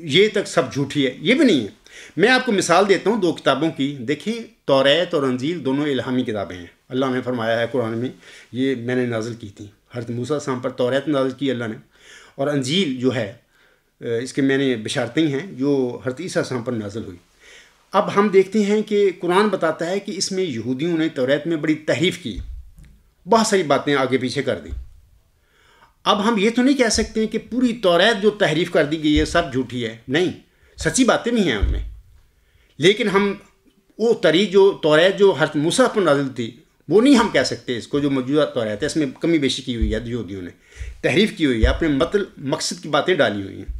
یہ تک سب جھوٹی ہے. یہ بھی نہیں ہے. میں آپ کو مثال دیتا ہوں 2 کتابوں کی. دیکھیں، توریت اور انجیل دونوں الہامی کتابیں ہیں. اللہ نے فرمایا ہے قرآن میں، یہ میں نے نازل کی تھی. حضرت موسیٰ علیہ السلام پر توریت نازل کی اللہ نے، اور انجیل جو ہے اس کے میں نے بشارتیں ہیں جو حضرت عیسیٰ علیہ السلام پر نازل ہوئی. اب ہم دیکھتے ہیں کہ قرآن بتاتا ہے کہ اس میں یہودیوں نے توریت میں بڑی تحریف کی، بہت ساری باتیں آگے پیچھے کر دیں. اب ہم یہ تو نہیں کہہ سکتے کہ پوری توریت جو تحریف کر دی گئی ہے سب جھوٹی ہے. نہیں، سچی باتیں بھی ہیں ان میں. لیکن ہم وہ جو توریت جو حضرت موسیٰ پر نازل تھی وہ نہیں ہم کہہ سکتے اس کو جو موجودہ توریت ہے اس میں کمی بیشی کی ہوئی ہے، یہودیوں نے تحریف کی ہوئی ہے، اپنے مقصد کی باتیں ڈالی ہوئی ہیں.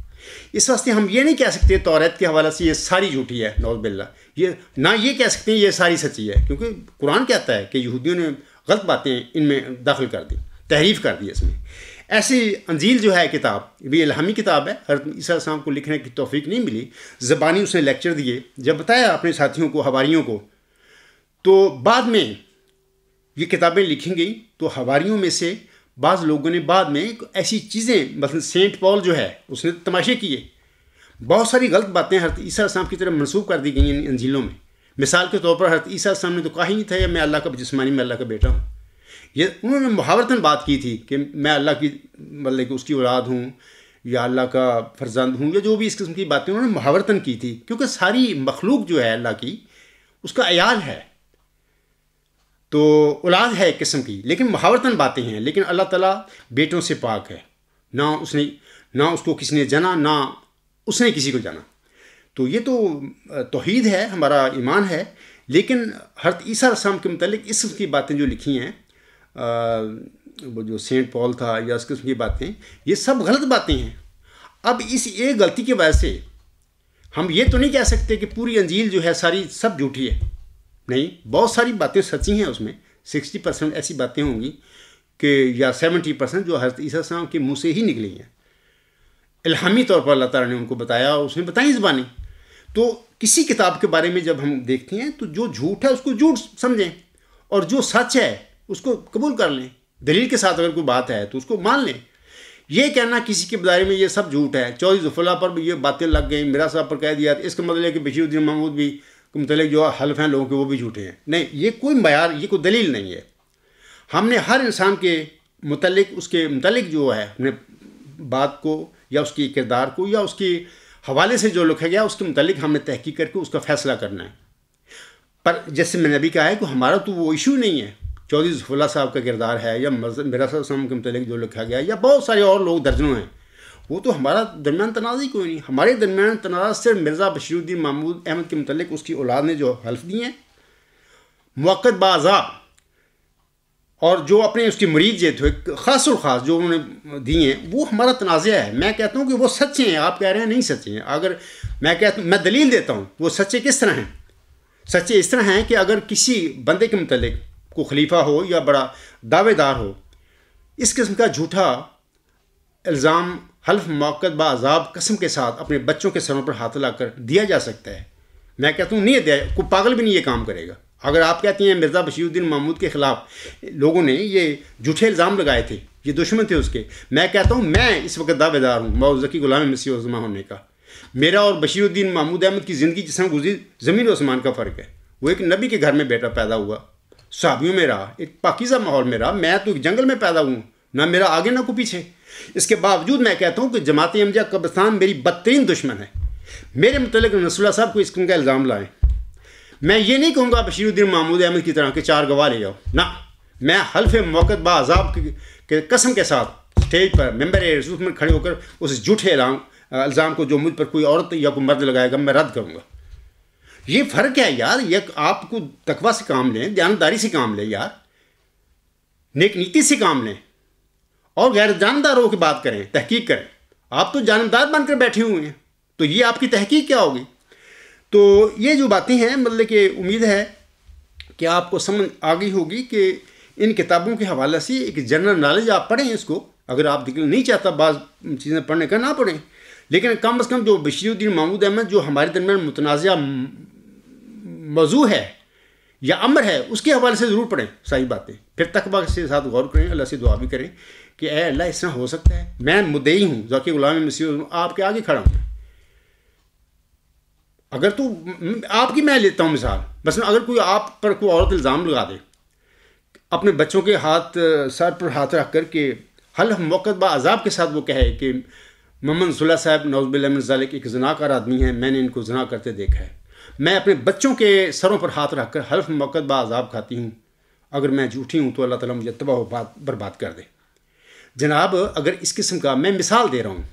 اس واسطے ہم یہ نہیں کہہ سکتے توریت کے حوالے سے یہ ساری جھوٹی ہے، نعوذ باللہ. یہ نہ یہ کہہ سکتے ہیں یہ ساری سچی ہے، کیونکہ قرآن کہتا ہے کہ یہودیوں نے غلط باتیں ان میں داخل کر دی، تحریف کر دی اس میں. ایسی انجیل جو ہے کتاب بھی الہامی کتاب ہے. حضرت عیسیٰ علیہ السلام کو لکھنے کی توفیق نہیں ملی، زبانی اس نے لیکچر دیے. جب بتایا اپنے ساتھیوں کو، حواریوں کو، تو بعد میں یہ کتابیں لکھی گئیں تو حواریوں میں سے بعض لوگوں نے بعد میں ایسی چیزیں، مثلا سینٹ پال جو ہے اس نے تماشے کیے. بہت ساری غلط باتیں حضرت عیسیٰ علیہ السلام کی طرف منسوخ کر دی گئی ان انجیلوں میں. مثال کے طور پر حضرت عیسیٰ علیہ السلام نے تو کہا ہی نہیں تھا کہ میں اللہ کا جسمانی میں اللہ کا بیٹا ہوں. یہ انہوں نے محاورتاً بات کی تھی کہ میں اللہ کی مطلب کہ اس کی اولاد ہوں یا اللہ کا فرزند ہوں، یا جو بھی اس قسم کی باتیں انہوں نے محاورتاً کی تھی، کیونکہ ساری مخلوق جو ہے اللہ کی اس کا عیال ہے، تو اولاد ہے ایک قسم کی، لیکن محاورتاً باتیں ہیں. لیکن اللہ تعالیٰ بیٹوں سے پاک ہے، نہ اس کو کسی نے جانا، نہ اس نے کسی کو جانا. تو یہ تو توحید ہے، ہمارا ایمان ہے. لیکن حضرت عیسیٰ علیہ السلام کے متعلق اس قسم کی باتیں جو لکھی ہیں، وہ جو سینٹ پال تھا یا اس قسم کی باتیں، یہ سب غلط باتیں ہیں. اب اس ایک غلطی کی وجہ سے ہم یہ تو نہیں کہہ سکتے کہ پوری انجیل جو ہے ساری سب جھوٹی ہے. نہیں، بہت ساری باتیں سچی ہیں. اس میں 60% ایسی باتیں ہوں گی کہ یا 70% جو حضرت عیسیٰ السلام کے منہ سے ہی نکلی ہیں. الہامی طور پر اللہ تعالیٰ نے ان کو بتایا، اس نے بتائی زبانی. تو کسی کتاب کے بارے میں جب ہم دیکھتے ہیں تو جو جھوٹ ہے اس کو جھوٹ سمجھیں، اور جو سچ ہے اس کو قبول کر لیں. دلیل کے ساتھ اگر کوئی بات ہے تو اس کو مان لیں. یہ کہنا کسی کے بارے میں یہ سب جھوٹ ہے، چودھری ظفر اللہ پر بھی یہ باتیں لگ گئیں، میرا صاحب پر کہہ دیا، اس کا مطلب ہے کہ بشیر الدین محمود بھی کے متعلق جو حلف ہیں لوگوں کے وہ بھی جھوٹے ہیں. نہیں، یہ کوئی معیار، یہ کوئی دلیل نہیں ہے. ہم نے ہر انسان کے متعلق، اس کے متعلق جو ہے اپنے بات کو یا اس کی کردار کو یا اس کے حوالے سے جو لکھا گیا اس کے متعلق ہم نے تحقیق کر کے اس کا فیصلہ کرنا ہے. پر جیسے میں نے ابھی کہا ہے کہ ہمارا تو وہ ایشو نہیں ہے چودھری ظفر اللہ صاحب کا کردار ہے یا میرا صلی اللہ علیہ وسلم کے متعلق جو لکھا گیا یا بہت سارے اور لوگ درجنوں ہیں، وہ تو ہمارا درمیان تنازع کوئی نہیں. ہمارے درمیان تنازع صرف مرزا بشیر الدین محمود احمد کے متعلق اس کی اولاد نے جو حلف دی ہیں موقت بعضا، اور جو اپنے اس کی مرید جو تھے خاص الخاص جو انہوں نے دی ہیں، وہ ہمارا تنازع ہے. میں کہتا ہوں کہ وہ سچے ہیں، آپ کہہ رہے ہیں نہیں سچے ہیں. اگر میں کہتا ہوں، میں دلیل دیتا ہوں وہ سچے کس طرح ہیں. سچے اس طرح ہیں کہ اگر کسی بندے کے متعلق کوئی خلیفہ ہو یا بڑا دعوے دار ہو، اس قسم کا جھوٹا الزام حلف موقت با عذاب قسم کے ساتھ اپنے بچوں کے سروں پر ہاتھ لا کر دیا جا سکتا ہے. میں کہتا ہوں نہیں دیا، کوئی پاگل بھی نہیں یہ کام کرے گا. اگر آپ کہتی ہیں مرزا بشیر الدین محمود کے خلاف لوگوں نے یہ جھوٹے الزام لگائے تھے، یہ دشمن تھے اس کے، میں کہتا ہوں میں اس وقت دعوے دار ہوں مولا ذکی غلام مسیح الزماں ہونے کا. میرا اور بشیر الدین محمود احمد کی زندگی جس طرح گزری زمین و آسمان کا فرق ہے. وہ ایک نبی کے گھر میں بیٹا پیدا ہوا، صحابیوں میں رہا، ایک پاکیزہ ماحول میں رہا. میں تو ایک جنگل میں پیدا ہوں، نہ میرا آگے نہ کو پیچھے. اس کے باوجود میں کہتا ہوں کہ جماعت احمدیہ قبرستان میری بدترین دشمن ہے. میرے متعلق نصر اللہ صاحب کو اس قسم کا الزام لائیں. میں یہ نہیں کہوں گا بشیر الدین محمود احمد کی طرح کہ 4 گواہ لے جاؤ، نہ. میں حلف موقت با عذاب کے قسم کے ساتھ اسٹیج پر ممبر رسول میں کھڑے ہو کر اس جھوٹے الزام کو جو مجھ پر کوئی عورت یا کوئی مرد لگائے گا میں رد کروں گا. یہ فرق ہے یار. یہ آپ کو تقویٰ سے کام لیں، دیانتداری سے کام لیں یار، نیک نیتی سے کام لیں، اور غیر جاندار ہو کے بات کریں، تحقیق کریں. آپ تو جانبدار بن کر بیٹھے ہوئے ہیں، تو یہ آپ کی تحقیق کیا ہوگی؟ تو یہ جو باتیں ہیں مطلب کہ امید ہے کہ آپ کو سمجھ آ گئی ہوگی کہ ان کتابوں کے حوالے سے ایک جنرل نالج آپ پڑھیں اس کو. اگر آپ نہیں چاہتا بعض چیزیں پڑھنے کا نہ پڑھیں، لیکن کم از کم جو بشیر الدین محمود احمد جو ہمارے درمیان متنازع موضوع ہے یا امر ہے اس کے حوالے سے ضرور پڑھیں صحیح باتیں. پھر تقویٰ کے ساتھ غور کریں، اللہ سے دعا بھی کریں کہ اے اللہ اس طرح ہو سکتا ہے. میں مدعی ہوں، ذکی غلام مسیح آپ کے آگے کھڑا ہوں. اگر تو آپ کی میں لیتا ہوں مثال، مثلا اگر کوئی آپ پر کوئی عورت الزام لگا دے، اپنے بچوں کے سر پر ہاتھ رکھ کر کے حلف موقت با عذاب کے ساتھ وہ کہے کہ محمد صلی اللہ صاحب نعوذ باللہ من ذالک ایک زناکار آدمی ہیں، میں نے ان کو زنا کرتے دیکھا ہے، میں اپنے بچوں کے سروں پر ہاتھ رکھ کر حلف موقت با عذاب کھاتی ہوں، اگر میں جھوٹی ہوں تو اللہ تعالیٰ مجھے تباہ و برباد کر دے. جناب اگر اس قسم کا میں مثال دے رہا ہوں،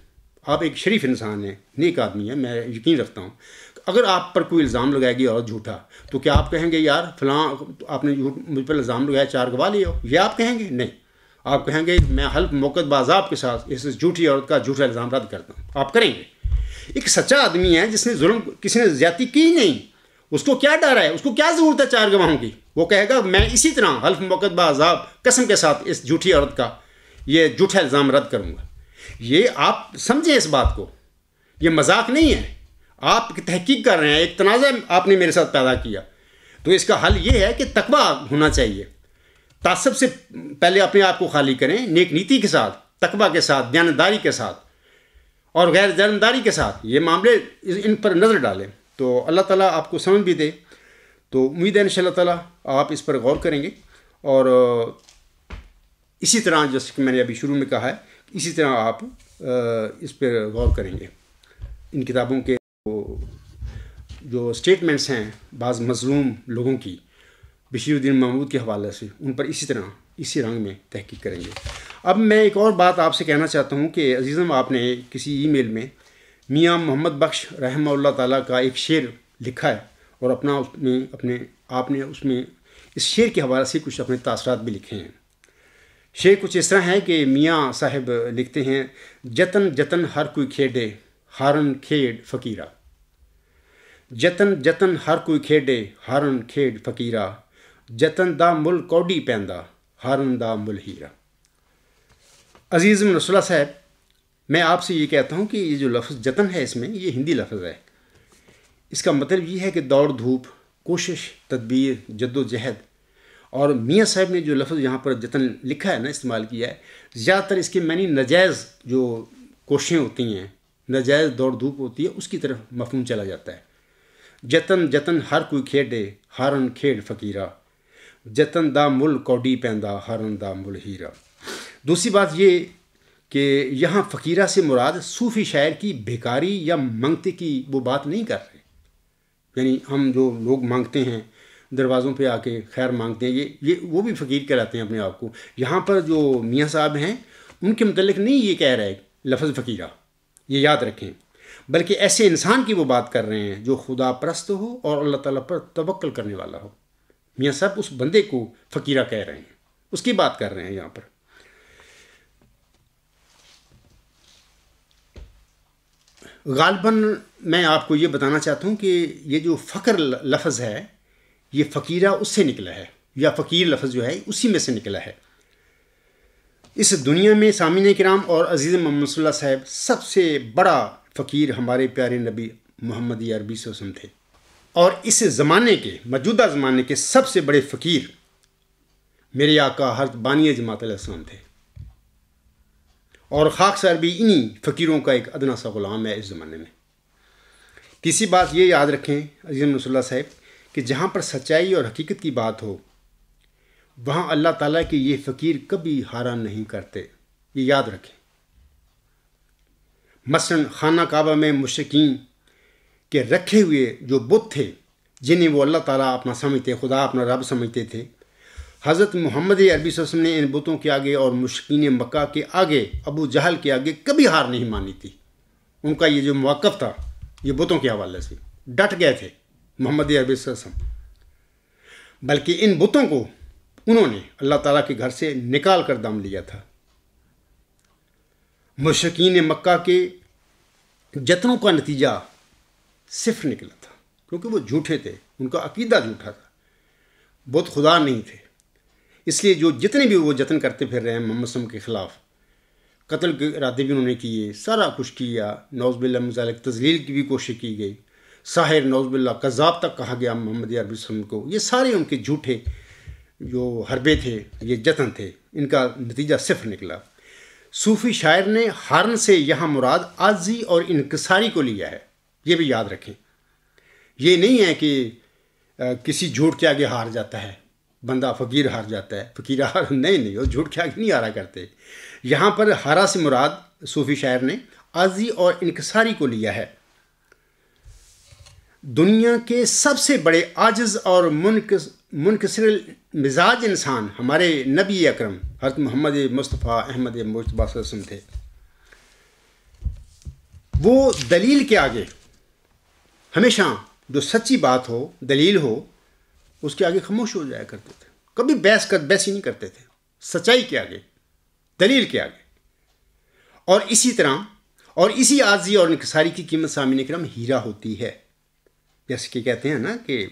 آپ ایک شریف انسان ہیں، نیک آدمی ہیں، میں یقین رکھتا ہوں. اگر آپ پر کوئی الزام لگائے گی اور جھوٹا، تو کیا آپ کہیں گے یار فلاں آپ نے مجھ پر الزام لگایا 4 گواہ لے آؤ؟ یہ آپ کہیں گے؟ نہیں. آپ کہیں گے میں حلف موقت بعذاب کے ساتھ اس جھوٹی عورت کا جھوٹا الزام رد کرتا ہوں. آپ کریں گے. ایک سچا آدمی ہے جس نے ظلم کسی نے زیادتی کی نہیں، اس کو کیا ڈر ہے؟ اس کو کیا ضرورت ہے 4 گواہوں کی؟ وہ کہے گا میں اسی طرح حلف موقت بعذاب قسم کے ساتھ اس جھوٹی عورت کا یہ جھوٹا الزام رد کروں گا. یہ آپ سمجھیں اس بات کو، یہ مذاق نہیں ہے. آپ تحقیق کر رہے ہیں، ایک تنازع آپ نے میرے ساتھ پیدا کیا، تو اس کا حل یہ ہے کہ تقویٰ ہونا چاہیے. تعصب سے پہلے اپنے آپ کو خالی کریں، نیک نیتی کے ساتھ، تقویٰ کے ساتھ، دیانتداری کے ساتھ اور غیر دیانتداری کے ساتھ یہ معاملے ان پر نظر ڈالیں، تو اللہ تعالیٰ آپ کو سمجھ بھی دے. تو امید ہے ان شاء اللہ تعالیٰ آپ اس پر غور کریں گے، اور اسی طرح جیسے کہ میں نے ابھی شروع میں کہا ہے، اسی طرح آپ اس پر غور کریں گے. ان کتابوں کے جو سٹیٹمنٹس ہیں بعض مظلوم لوگوں کی بشیر الدین محمود کے حوالے سے، ان پر اسی طرح اسی رنگ میں تحقیق کریں گے. اب میں ایک اور بات آپ سے کہنا چاہتا ہوں کہ عزیزم، آپ نے کسی ای میل میں میاں محمد بخش رحمہ اللہ تعالیٰ کا ایک شعر لکھا ہے، اور آپ نے اس میں اس شعر کے حوالے سے کچھ اپنے تاثرات بھی لکھے ہیں. شعر کچھ اس طرح ہے کہ میاں صاحب لکھتے ہیں، جتن جتن ہر کوئی کھیڈے ہارن کھیڈ فقیرہ، جتن جتن ہر کوئی کھیڈے ہارن کھیڈ فقیرہ، جتن دا مل کوڈی پیندا ہارن دا مل ہیرا. عزیز رسول اللہ صاحب، میں آپ سے یہ کہتا ہوں کہ یہ جو لفظ جتن ہے، اس میں یہ ہندی لفظ ہے. اس کا مطلب یہ ہے کہ دوڑ دھوپ، کوشش، تدبیر، جد و جہد. اور میاں صاحب نے جو لفظ یہاں پر جتن لکھا ہے نا، استعمال کیا ہے، زیادہ تر اس کے معنی ناجائز جو کوششیں ہوتی ہیں، ناجائز دوڑ دھوپ ہوتی ہے، اس کی طرف مفہوم چلا جاتا ہے. جتن جتن ہر کوئی کھیڈے ہارن کھیڈ فقیرہ، جتن دا مل کوڈی پیندا ہارن دا مل ہیرا. دوسری بات یہ کہ یہاں فقیرہ سے مراد صوفی شاعر کی بیکاری یا منگتے کی وہ بات نہیں کر رہے. یعنی ہم جو لوگ مانگتے ہیں، دروازوں پہ آ کے خیر مانگتے ہیں، یہ وہ بھی فقیر کہلاتے ہیں اپنے آپ کو. یہاں پر جو میاں صاحب ہیں ان کے متعلق نہیں یہ کہہ رہے لفظ فقیرہ، یہ یاد رکھیں، بلکہ ایسے انسان کی وہ بات کر رہے ہیں جو خدا پرست ہو اور اللہ تعالیٰ پر توکل کرنے والا ہو. میاں صاحب اس بندے کو فقیرہ کہہ رہے ہیں، اس کی بات کر رہے ہیں یہاں پر. غالباً میں آپ کو یہ بتانا چاہتا ہوں کہ یہ جو فقر لفظ ہے، یہ فقیرہ اس سے نکلا ہے، یا فقیر لفظ جو ہے اسی میں سے نکلا ہے۔ اس دنیا میں سامعین کرام اور عزیز محمد صلی اللہ صاحب سب سے بڑا فقیر ہمارے پیارے نبی محمد عربی صلی اللہ علیہ وسلم تھے، اور اس زمانے کے موجودہ زمانے کے سب سے بڑے فقیر میرے آقا حضرت بانی جماعت علیہ السلام تھے، اور خاک سار بھی انہی فقیروں کا ایک ادنا سا غلام ہے اس زمانے میں۔ تیسری بات یہ یاد رکھیں عزیز محمد صلی اللہ صاحب کہ جہاں پر سچائی اور حقیقت کی بات ہو وہاں اللہ تعالیٰ کے یہ فقیر کبھی ہارا نہیں کرتے، یہ یاد رکھیں۔ مثلا خانہ کعبہ میں مشرکین کے رکھے ہوئے جو بت تھے جنہیں وہ اللہ تعالیٰ اپنا سمجھتے، خدا اپنا رب سمجھتے تھے، حضرت محمد عربی صلی اللہ علیہ وسلم نے ان بتوں کے آگے اور مشرکین مکہ کے آگے، ابو جہل کے آگے کبھی ہار نہیں مانی تھی۔ ان کا یہ جو موقف تھا یہ بتوں کے حوالے سے ڈٹ گئے تھے محمد عربی صلی اللہ علیہ وسلم، بلکہ ان بتوں کو انہوں نے اللہ تعالیٰ کے گھر سے نکال کر دم لیا تھا۔ مشرکین مکہ کے جتنوں کا نتیجہ صفر نکلا تھا، کیونکہ وہ جھوٹے تھے، ان کا عقیدہ جھوٹا تھا، بت خدا نہیں تھے۔ اس لیے جو جتنے بھی وہ جتن کرتے پھر رہے ہیں محمد صلی اللہ علیہ وسلم کے خلاف، قتل کے ارادے بھی انہوں نے کیے، سارا کچھ کیا، نعوذ باللہ من ذالک، تذلیل کی بھی کوشش کی گئی، ساحر، نعوذ باللہ، کذاب تک کہا گیا محمد عربی صلی اللہ علیہ وسلم کو۔ یہ سارے ان کے جھوٹے جو حربے تھے، یہ جتن تھے، ان کا نتیجہ صفر نکلا۔ صوفی شاعر نے ہارن سے یہاں مراد عاجزی اور انکساری کو لیا ہے، یہ بھی یاد رکھیں۔ یہ نہیں ہے کہ کسی جھوٹ کے آگے ہار جاتا ہے بندہ، فقیر ہار جاتا ہے، فقیر ہار نہیں، وہ جھوٹ کے آگے نہیں ہارا کرتے۔ یہاں پر ہارا سے مراد صوفی شاعر نے عاجزی اور انکساری کو لیا ہے۔ دنیا کے سب سے بڑے عاجز اور منکسر مزاج انسان ہمارے نبی اکرم حضرت محمد مصطفیٰ احمد مجتبیٰ صلی اللہ علیہ وسلم تھے۔ وہ دلیل کے آگے ہمیشہ جو سچی بات ہو، دلیل ہو، اس کے آگے خاموش ہو جایا کرتے تھے، کبھی بحث ہی نہیں کرتے تھے، سچائی کے آگے، دلیل کے آگے۔ اور اسی طرح اور اسی عاجزی اور انکساری کی قیمت سامعین کرام ہیرا ہوتی ہے۔ جیسے کہ کہتے ہیں نا کہ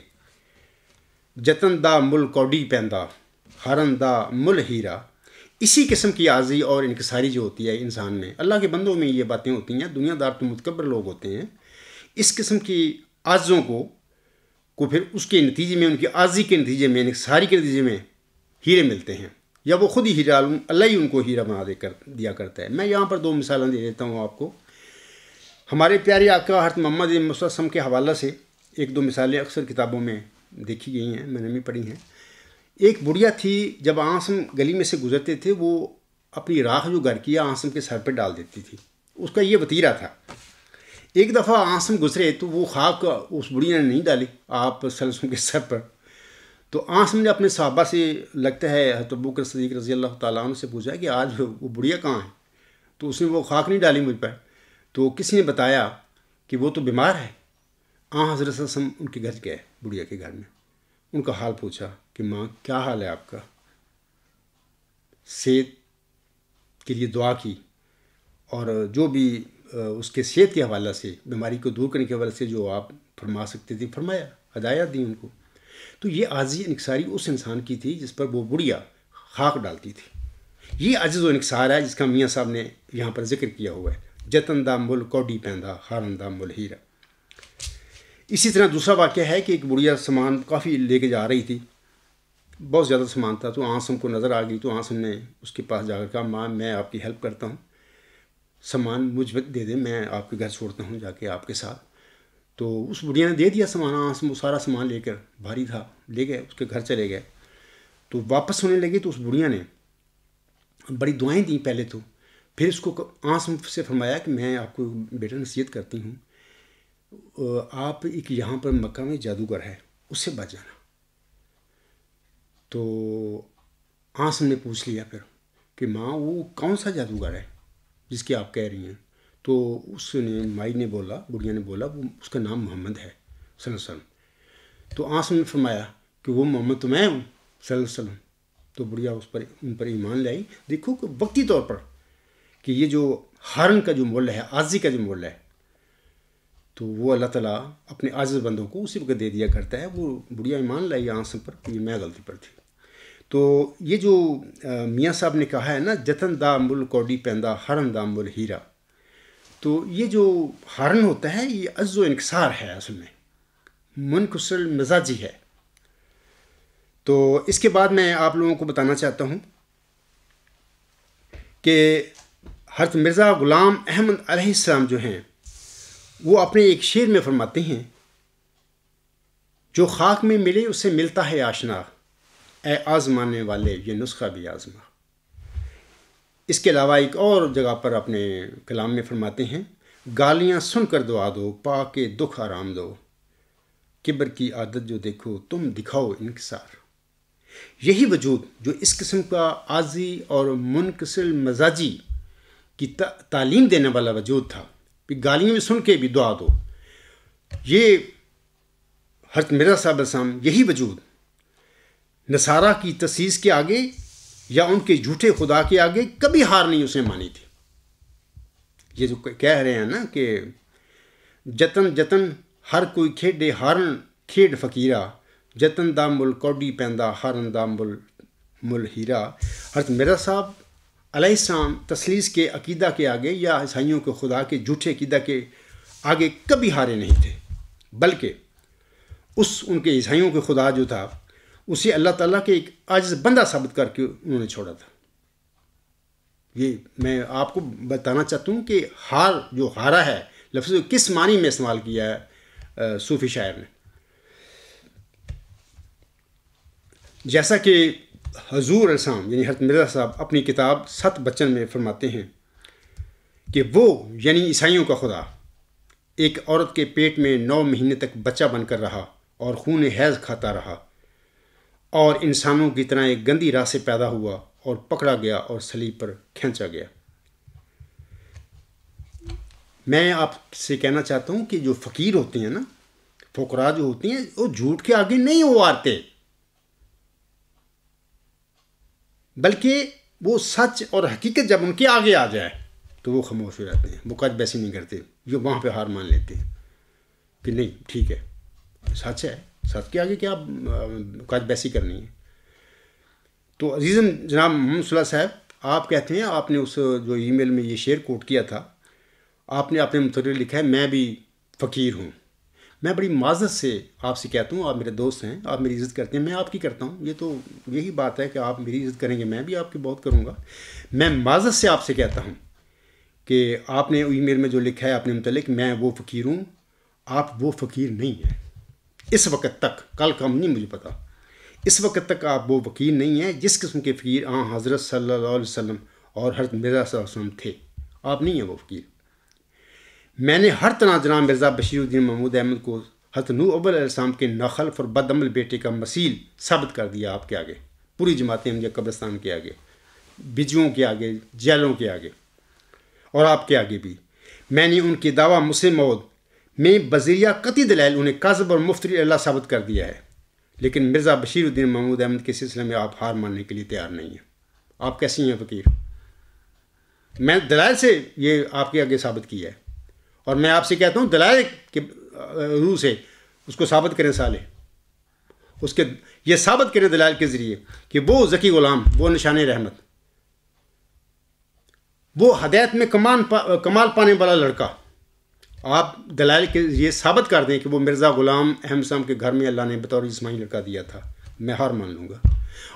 جتن دا مل کوڈی پیندا، ہارن دا مل ہیرا۔ اسی قسم کی عاجزی اور انکساری جو ہوتی ہے انسان میں، اللہ کے بندوں میں یہ باتیں ہوتی ہیں، دنیا دار تو متکبر لوگ ہوتے ہیں، اس قسم کی عاجزوں کو پھر اس کے نتیجے میں، ان کی عاجزی کے نتیجے میں، انکساری کے نتیجے میں ہیرے ملتے ہیں، یا وہ خود ہی ہیرا، اللہ ہی ان کو ہیرا بنا دیا کرتا ہے۔ میں یہاں پر دو مثالیں دے دیتا ہوں آپ کو۔ ہمارے پیارے آقا حضرت محمد مصطفیٰ صلی اللہ علیہ وسلم کے حوالے سے ایک دو مثالیں اکثر کتابوں میں دیکھی گئی ہیں، میں نے بھی پڑھی ہیں۔ ایک بڑھیا تھی، جب آنسم گلی میں سے گزرتے تھے وہ اپنی راکھ جو گھر کی آنسم کے سر پہ ڈال دیتی تھی، اس کا یہ وتیرہ تھا۔ ایک دفعہ آنسم گزرے تو وہ خاک اس بڑھیا نے نہیں ڈالی آپ صلی اللہ علیہ وسلم کے سر پر، تو آنسم نے اپنے صحابہ سے، لگتا ہے حضرت ابوبکر صدیق رضی اللہ تعالیٰ عنہ سے پوچھا کہ آج وہ بڑھیا کہاں ہے؟ تو اس نے وہ خاک نہیں ڈالی مجھ پر۔ تو کسی نے بتایا کہ وہ تو بیمار ہے۔ حضرت صلی اللہ علیہ وسلم ان کے گھر گئے، بڑھیا کے گھر میں، ان کا حال پوچھا کہ ماں کیا حال ہے آپ کا، صحت کے لیے دعا کی، اور جو بھی اس کے صحت کے حوالے سے، بیماری کو دور کرنے کے حوالے سے جو آپ فرما سکتے تھے فرمایا، ہدایات دی ان کو۔ تو یہ عاجزی انکساری اس انسان کی تھی جس پر وہ بڑھیا خاک ڈالتی تھی۔ یہ عجز و انکسار ہے جس کا میاں صاحب نے یہاں پر ذکر کیا ہوا ہے، جتن دا مل کوڈی پیندا، ہارن دا مل ہیرا۔ اسی طرح دوسرا واقعہ ہے کہ ایک بڑھیا سامان کافی لے کے جا رہی تھی، بہت زیادہ سامان تھا، تو آنسم کو نظر آ گئی، تو آنسم نے اس کے پاس جا کر کہا ماں میں آپ کی ہیلپ کرتا ہوں، سامان مجھ پہ دے دیں، میں آپ کے گھر چھوڑتا ہوں جا کے آپ کے ساتھ۔ تو اس بڑھیا نے دے دیا سامان، آنسم وہ سارا سامان لے کر، بھاری تھا، لے گئے، اس کے گھر چلے گئے۔ تو واپس ہونے لگی تو اس بڑھیا نے بڑی دعائیں دیں پہلے تو، پھر اس کو آنسم سے فرمایا کہ میں آپ کو بیٹا نصیحت کرتی ہوں، آپ ایک یہاں پر مکہ میں جادوگر ہے، اس سے بچ جانا۔ تو آنسم نے پوچھ لیا پھر کہ ماں وہ کون سا جادوگر ہے جس کی آپ کہہ رہی ہیں؟ تو اس نے، مائی نے بولا، بڑھیا نے بولا، وہ اس کا نام محمد ہے صلی اللہ علیہ وسلم۔ تو آنسم نے فرمایا کہ وہ محمد تو میں ہوں صلی اللہ علیہ وسلم۔ تو بڑھیا ان پر ایمان لائی۔ دیکھو کہ وقتی طور پر کہ یہ جو ہارن کا جو مول ہے، عاجزی کا جو مول ہے، تو وہ اللہ تعالیٰ اپنے عاجز بندوں کو اسی وقت دے دیا کرتا ہے. وہ بڑھیا ایمان لائی آنسوں پر کہ میں غلطی پر تھی. تو یہ جو میاں صاحب نے کہا ہے نا، جتن دا مل کوڈی پیندا ہرن دا مل ہیرا، تو یہ جو ہارن ہوتا ہے یہ عجز و انکسار ہے، اصل میں منکسر مزاجی ہے. تو اس کے بعد میں آپ لوگوں کو بتانا چاہتا ہوں کہ حضرت مرزا غلام احمد علیہ السلام جو ہیں وہ اپنے ایک شعر میں فرماتے ہیں، جو خاک میں ملے اس سے ملتا ہے آشنا، اے آزمانے والے یہ نسخہ بھی آزما. اس کے علاوہ ایک اور جگہ پر اپنے کلام میں فرماتے ہیں، گالیاں سن کر دعا دو، پا کے دکھ آرام دو، کبر کی عادت جو دیکھو تم دکھاؤ انکسار. یہی وجود جو اس قسم کا عاجزی اور منکسر مزاجی کی تعلیم دینے والا وجود تھا کہ گالیاں بھی سن کے بھی دعا دو، یہ حضرت مرزا صاحب السلام، یہی وجود نصارہ کی تسیس کے آگے یا ان کے جھوٹے خدا کے آگے کبھی ہار نہیں اس نے مانی تھی. یہ جو کہہ رہے ہیں نا کہ جتن جتن ہر کوئی کھیڈے ہارن کھیڈ فقیرہ، جتن دا مل کوڈی پیندا ہارن دا مل ہیرا. حضرت مرزا صاحب علیہ السلام تسلیس کے عقیدہ کے آگے یا عیسائیوں کے خدا کے جھوٹے عقیدہ کے آگے کبھی ہارے نہیں تھے، بلکہ ان کے عیسائیوں کے خدا جو تھا اسے اللہ تعالیٰ کے ایک عاجز بندہ ثابت کر کے انہوں نے چھوڑا تھا. یہ میں آپ کو بتانا چاہتا ہوں کہ ہار جو ہارا ہے لفظ کس معنی میں استعمال کیا ہے صوفی شاعر نے. جیسا کہ حضور السلام یعنی حضرت مرزا صاحب اپنی کتاب 7 بچن میں فرماتے ہیں کہ وہ یعنی عیسائیوں کا خدا ایک عورت کے پیٹ میں 9 مہینے تک بچہ بن کر رہا اور خون حیض کھاتا رہا، اور انسانوں کی طرح ایک گندی راہ سے پیدا ہوا اور پکڑا گیا اور صلیب پر کھینچا گیا. میں آپ سے کہنا چاہتا ہوں کہ جو فقیر ہوتے ہیں نا، فقراء جو ہوتے ہیں، وہ جھوٹ کے آگے نہیں ہارتے، بلکہ وہ سچ اور حقیقت جب ان کے آگے آ جائے تو وہ خاموش ہو جاتے ہیں، وہ کج بیسی نہیں کرتے، جو وہاں پہ ہار مان لیتے ہیں کہ نہیں ٹھیک ہے سچ ہے، سچ کے آگے کیا کج بیسی کرنی ہے. تو عزیزم جناب محمد صلی اللہ صاحب، آپ کہتے ہیں، آپ نے اس جو ای میل میں یہ شعر کوٹ کیا تھا، آپ نے اپنے متعلق لکھا ہے میں بھی فقیر ہوں. میں بڑی معذرت سے آپ سے کہتا ہوں، آپ میرے دوست ہیں، آپ میری عزت کرتے ہیں، میں آپ کی کرتا ہوں. یہ تو یہی بات ہے کہ آپ میری عزت کریں گے، میں بھی آپ کی بہت کروں گا. میں معذرت سے آپ سے کہتا ہوں کہ آپ نے ای میل میں جو لکھا ہے اپنے متعلق میں وہ فقیر ہوں، آپ وہ فقیر نہیں ہیں اس وقت تک. کل کا نہیں مجھے پتا، اس وقت تک آپ وہ فقیر نہیں ہیں جس قسم کے فقیر حضرت صلی اللہ علیہ وسلم اور حضرت مرزا صلی اللہ علیہ وسلم تھے. آپ نہیں ہیں وہ فقیر. میں نے ہر طرح جناب مرزا بشیر الدین محمود احمد کو حضرت نوح اول علیہ السلام کے ناخلف اور بد عمل بیٹے کا مثیل ثابت کر دیا آپ کے آگے، پوری جماعت احمدیہ قبرستان کے آگے، بجوؤں کے آگے، جیلوں کے آگے، اور آپ کے آگے بھی. میں نے ان کی دعویٰ مسلم موت میں بذریعہ قطعی دلائل انہیں کاذب اور مفتری اللہ ثابت کر دیا ہے، لیکن مرزا بشیر الدین محمود احمد کے سلسلے میں آپ ہار ماننے کے لیے تیار نہیں ہیں. آپ کیسی ہیں فقیر؟ میں دلائل سے یہ آپ کے آگے ثابت کیا ہے، اور میں آپ سے کہتا ہوں دلائل کے روح سے اس کو ثابت کریں صالح، اس کے یہ ثابت کریں دلائل کے ذریعے کہ وہ ذکی غلام، وہ نشان رحمت، وہ ہدایت میں کمال پانے والا لڑکا، آپ دلائل کے ذریعے ثابت کر دیں کہ وہ مرزا غلام احمد صاحب کے گھر میں اللہ نے بطور جسمانی لڑکا دیا تھا، میں ہار مان لوں گا.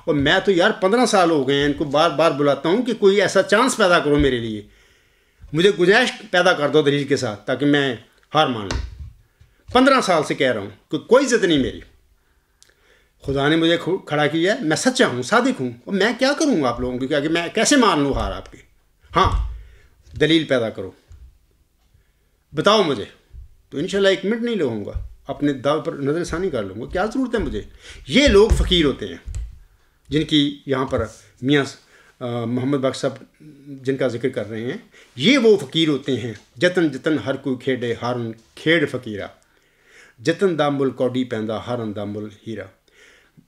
اور میں تو یار 15 سال ہو گئے ہیں ان کو بار بار بلاتا ہوں کہ کوئی ایسا چانس پیدا کرو میرے لیے، مجھے گنجائش پیدا کر دو دلیل کے ساتھ تاکہ میں ہار مان لوں. 15 سال سے کہہ رہا ہوں کہ کوئی عزت نہیں میری. خدا نے مجھے کھڑا کیا ہے، میں سچا ہوں، صادق ہوں، اور میں کیا کروں آپ لوگوں کی کہ میں کیسے مان لوں ہار آپ کے؟ ہاں دلیل پیدا کرو، بتاؤ مجھے، تو انشاءاللہ 1 منٹ نہیں لوں گا، اپنے دعوے پر نظر ثانی کر لوں گا. کیا ضرورت ہے مجھے؟ یہ لوگ فقیر ہوتے ہیں جن کی یہاں پر میاں محمد باقر صاحب جن کا ذکر کر رہے ہیں، یہ وہ فقیر ہوتے ہیں. جتن جتن ہر کوئی کھیڈے ہارن کھیڈ فقیرہ، جتن دا مل کوڈی پیندا ہارن دا مل ہیرا.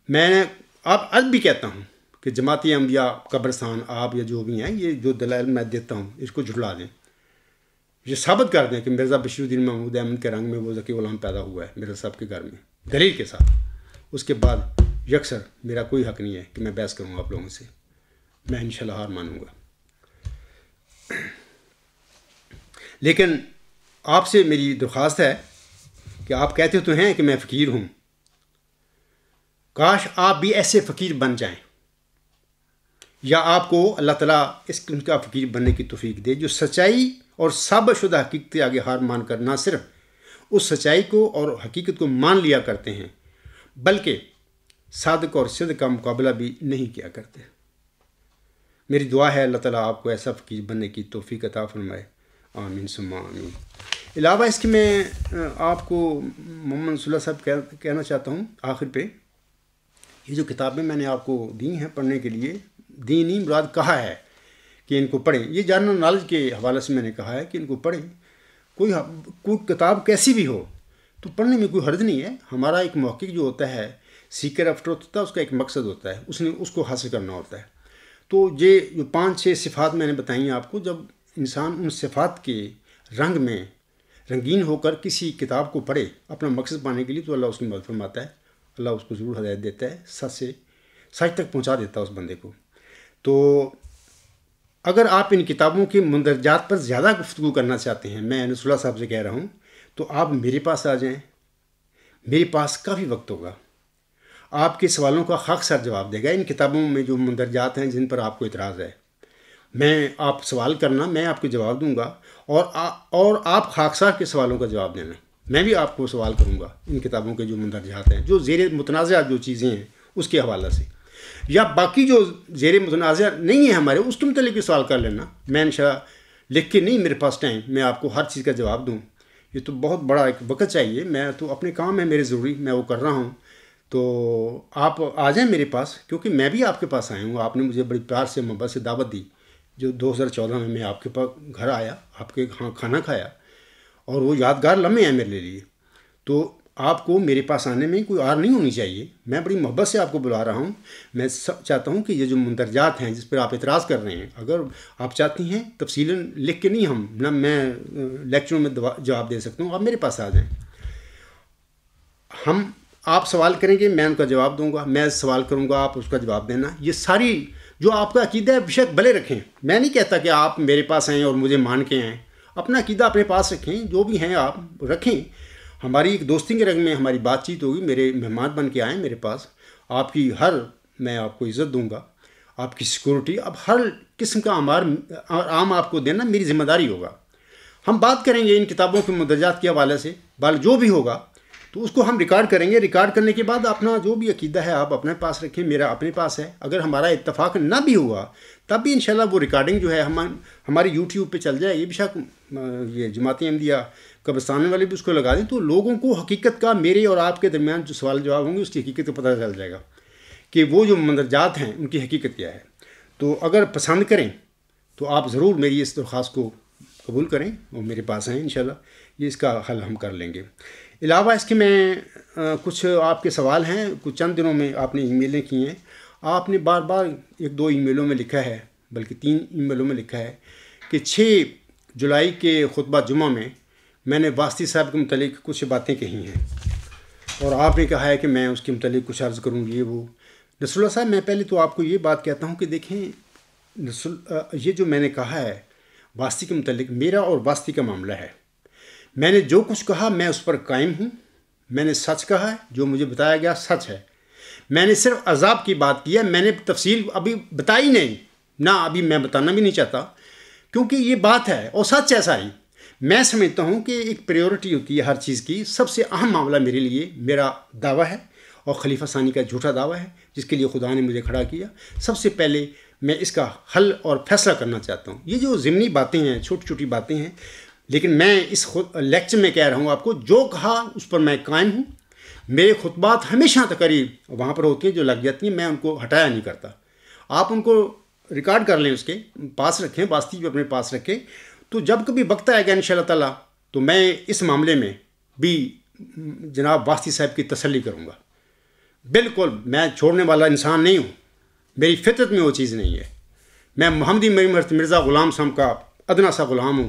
میں آپ آج بھی کہتا ہوں کہ جماعتی احمدیہ قبرستان آپ یا جو بھی ہیں، یہ جو دلائل میں دیتا ہوں اس کو جھٹلا دیں. یہ ثابت کر دیں کہ مرزا بشیر الدین محمود احمد کے رنگ میں وہ ذکی غلام پیدا ہوا ہے مرزا صاحب کے گھر میں دلیل کے ساتھ، اس کے بعد یکسر میرا کوئی حق نہیں ہے کہ میں بحث کروں آپ لوگوں سے، میں انشاءاللہ ہار مانوں گا۔ لیکن آپ سے میری درخواست ہے کہ آپ کہتے تو ہیں کہ میں فقیر ہوں، کاش آپ بھی ایسے فقیر بن جائیں، یا آپ کو اللہ تعالیٰ اس قسم کا فقیر بننے کی توفیق دے جو سچائی اور ثابت شدہ حقیقت کے آگے ہار مان کر نہ صرف اس سچائی کو اور حقیقت کو مان لیا کرتے ہیں بلکہ صادق اور صدق کا مقابلہ بھی نہیں کیا کرتے۔ میری دعا ہے اللہ تعالیٰ آپ کو ایسا فقیر بننے کی توفیق عطا فرمائے، آمین ثم آمین۔ علاوہ اس کے میں آپ کو محمد صلی اللہ صاحب کہنا چاہتا ہوں آخر پہ، یہ جو کتابیں میں نے آپ کو دی ہیں پڑھنے کے لیے، دی نہیں مراد کہا ہے کہ ان کو پڑھیں، یہ جنرل نالج کے حوالے سے میں نے کہا ہے کہ ان کو پڑھیں، کوئی کتاب کیسی بھی ہو تو پڑھنے میں کوئی حرج نہیں ہے۔ ہمارا ایک محقق جو ہوتا ہے، سیکر آف ٹروتھ ہوتا ہے، اس کا ایک مقصد ہوتا ہے، اس کو حاصل کرنا ہوتا ہے۔ تو یہ جو 5-6 صفات میں نے بتائی ہیں آپ کو، جب انسان ان صفات کے رنگ میں رنگین ہو کر کسی کتاب کو پڑھے اپنا مقصد پانے کے لیے، تو اللہ اس کی مدد فرماتا ہے، اللہ اس کو ضرور ہدایت دیتا ہے، سچ تک پہنچا دیتا ہے اس بندے کو۔ تو اگر آپ ان کتابوں کے مندرجات پر زیادہ گفتگو کرنا چاہتے ہیں، میں نصر اللہ صاحب سے کہہ رہا ہوں، تو آپ میرے پاس آ جائیں، میرے پاس کافی وقت ہوگا، آپ کے سوالوں کا خاکسار جواب دے گا۔ ان کتابوں میں جو مندرجات ہیں جن پر آپ کو اعتراض ہے، میں آپ سوال کرنا، میں آپ کو جواب دوں گا، اور آپ خاکسار کے سوالوں کا جواب دینا، میں بھی آپ کو سوال کروں گا ان کتابوں کے جو مندرجات ہیں، جو زیر متنازع جو چیزیں ہیں اس کے حوالے سے، یا باقی جو زیر متنازع نہیں ہے ہمارے، اس کے متعلق بھی سوال کر لینا، میں انشاءاللہ لکھ کے نہیں میرے پاس ٹائم، میں آپ کو ہر چیز کا جواب دوں، یہ تو بہت بڑا ایک وقت چاہیے، میں تو اپنے کام ہے میرے ضروری، میں وہ کر رہا ہوں۔ تو آپ آ جائیں میرے پاس، کیونکہ میں بھی آپ کے پاس آیا ہوں، آپ نے مجھے بڑی پیار سے محبت سے دعوت دی، جو 2014 میں آپ کے پاس گھر آیا، آپ کے ہاں کھانا کھایا، اور وہ یادگار لمحے ہیں میرے لیے۔ تو آپ کو میرے پاس آنے میں کوئی آر نہیں ہونی چاہیے، میں بڑی محبت سے آپ کو بلا رہا ہوں۔ میں چاہتا ہوں کہ یہ جو مندرجات ہیں جس پر آپ اعتراض کر رہے ہیں، اگر آپ چاہتی ہیں تفصیلاً لکھ کے نہیں، ہم نہ میں لیکچروں میں جواب دے سکتا ہوں، آپ میرے پاس آ جائیں، آپ سوال کریں گے، میں ان کا جواب دوں گا، میں سوال کروں گا، آپ اس کا جواب دینا۔ یہ ساری جو آپ کا عقیدہ ہے بے شک بھلے رکھیں، میں نہیں کہتا کہ آپ میرے پاس آئیں اور مجھے مان کے آئیں، اپنا عقیدہ اپنے پاس رکھیں، جو بھی ہیں آپ رکھیں، ہماری ایک دوستی کے رنگ میں ہماری بات چیت ہوگی، میرے مہمان بن کے آئیں میرے پاس، آپ کی میں آپ کو عزت دوں گا، آپ کی سیکورٹی، اب ہر قسم کا عام آپ کو دینا میری ذمہ داری ہوگا۔ ہم بات کریں گے ان کتابوں کے مندرجات کے حوالے سے، جو بھی ہوگا تو اس کو ہم ریکارڈ کریں گے، ریکارڈ کرنے کے بعد اپنا جو بھی عقیدہ ہے آپ اپنے پاس رکھیں، میرا اپنے پاس ہے، اگر ہمارا اتفاق نہ بھی ہوا تب بھی انشاءاللہ وہ ریکارڈنگ جو ہے ہماری یوٹیوب پہ چل جائے گی، بے شک یہ جماعت احمدیہ قبرستان والے بھی اس کو لگا دیں، تو لوگوں کو حقیقت کا میرے اور آپ کے درمیان جو سوال جواب ہوں گے اس کی حقیقت کا پتہ چل جائے گا کہ وہ جو مندرجات ہیں ان کی حقیقت کیا ہے۔ تو اگر پسند کریں تو آپ ضرور میری اس درخواست کو قبول کریں اور میرے پاس آئیں، انشاءاللہ یہ اس کا حل ہم کر لیں گے۔ علاوہ اس کے میں کچھ آپ کے سوال ہیں، کچھ چند دنوں میں آپ نے ای میلیں کی ہیں، آپ نے بار بار 1-2 ای میلوں میں لکھا ہے، بلکہ 3 ای میلوں میں لکھا ہے کہ 6 جولائی کے خطبہ جمعہ میں نے واسطی صاحب کے متعلق کچھ باتیں کہی ہیں، اور آپ نے کہا ہے کہ میں اس کے متعلق کچھ عرض کروں گی۔ وہ نصر اللہ صاحب، میں پہلے تو آپ کو یہ بات کہتا ہوں کہ دیکھیں، یہ جو میں نے کہا ہے واسطی کے متعلق، میرا اور واسطی کا معاملہ ہے، میں نے جو کچھ کہا میں اس پر قائم ہوں، میں نے سچ کہا ہے، جو مجھے بتایا گیا سچ ہے، میں نے صرف عذاب کی بات کی ہے، میں نے تفصیل ابھی بتائی نہیں، نہ ابھی میں بتانا بھی نہیں چاہتا، کیونکہ یہ بات ہے اور سچ ہے ساری۔ میں سمجھتا ہوں کہ ایک پریورٹی ہوتی ہے ہر چیز کی، سب سے اہم معاملہ میرے لیے میرا دعویٰ ہے، اور خلیفہ ثانی کا جھوٹا دعویٰ ہے جس کے لیے خدا نے مجھے کھڑا کیا۔ سب سے پہلے میں اس کا حل اور فیصلہ کرنا چاہتا ہوں۔ یہ جو ضمنی باتیں ہیں، چھوٹی چھوٹی باتیں ہیں، لیکن میں اس لیکچر میں کہہ رہا ہوں آپ کو، جو کہا اس پر میں قائم ہوں۔ میرے خطبات ہمیشہ تقریب وہاں پر ہوتی ہیں جو لگ جاتی ہیں، میں ان کو ہٹایا نہیں کرتا۔ آپ ان کو ریکارڈ کر لیں، اس کے پاس رکھیں، واسطی بھی اپنے پاس رکھیں، تو جب کبھی وقت آئے گا انشاءاللہ تعالیٰ تو میں اس معاملے میں بھی جناب واسطی صاحب کی تسلی کروں گا۔ بالکل میں چھوڑنے والا انسان نہیں ہوں، میری فطرت میں وہ چیز نہیں ہے۔ میں محمدی مرزا غلام صاحب کا ادنا سا غلام ہوں،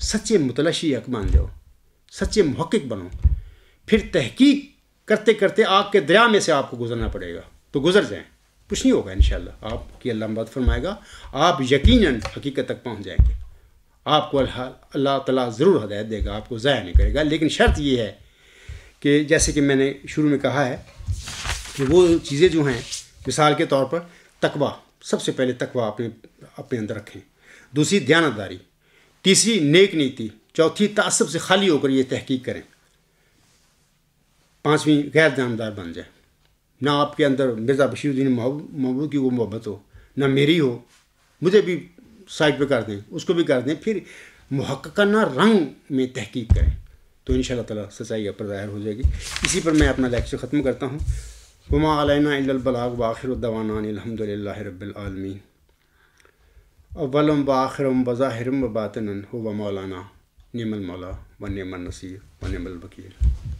سچے متلاشی حق بن جاؤ، سچے محقق بنو، پھر تحقیق کرتے کرتے آگ کے دریا میں سے آپ کو گزرنا پڑے گا تو گزر جائیں، کچھ نہیں ہوگا انشاءاللہ، آپ کی اللہ مدد فرمائے گا، آپ یقیناً حقیقت تک پہنچ جائیں گے، آپ کو اللہ تعالیٰ ضرور ہدایت دے گا، آپ کو ضائع نہیں کرے گا، لیکن شرط یہ ہے کہ جیسے کہ میں نے شروع میں کہا ہے کہ وہ چیزیں جو ہیں مثال کے طور پر تقویٰ، سب سے پہلے تقویٰ اپنے اندر رکھیں، دوسری دیانتداری، تیسری نیک نیتی، چوتھی تعصب سے خالی ہو کر یہ تحقیق کریں، پانچویں غیر جانبدار بن جائے، نہ آپ کے اندر مرزا بشیر الدین محمود کی وہ محبت ہو، نہ میری ہو، مجھے بھی سائڈ پہ کر دیں، اس کو بھی کر دیں، پھر محققانہ رنگ میں تحقیق کریں تو انشاءاللہ تعالیٰ سچائی پر ظاہر ہو جائے گی۔ اسی پر میں اپنا لیکچر ختم کرتا ہوں۔ وما علینا الا البلاغ وآخر دعوانا الحمد للہ رب العالمین۔ اولم وآخرم وظاہرم وباطنا هو مولانا نعم المولا ونعم النصیر ونعم الوکیل۔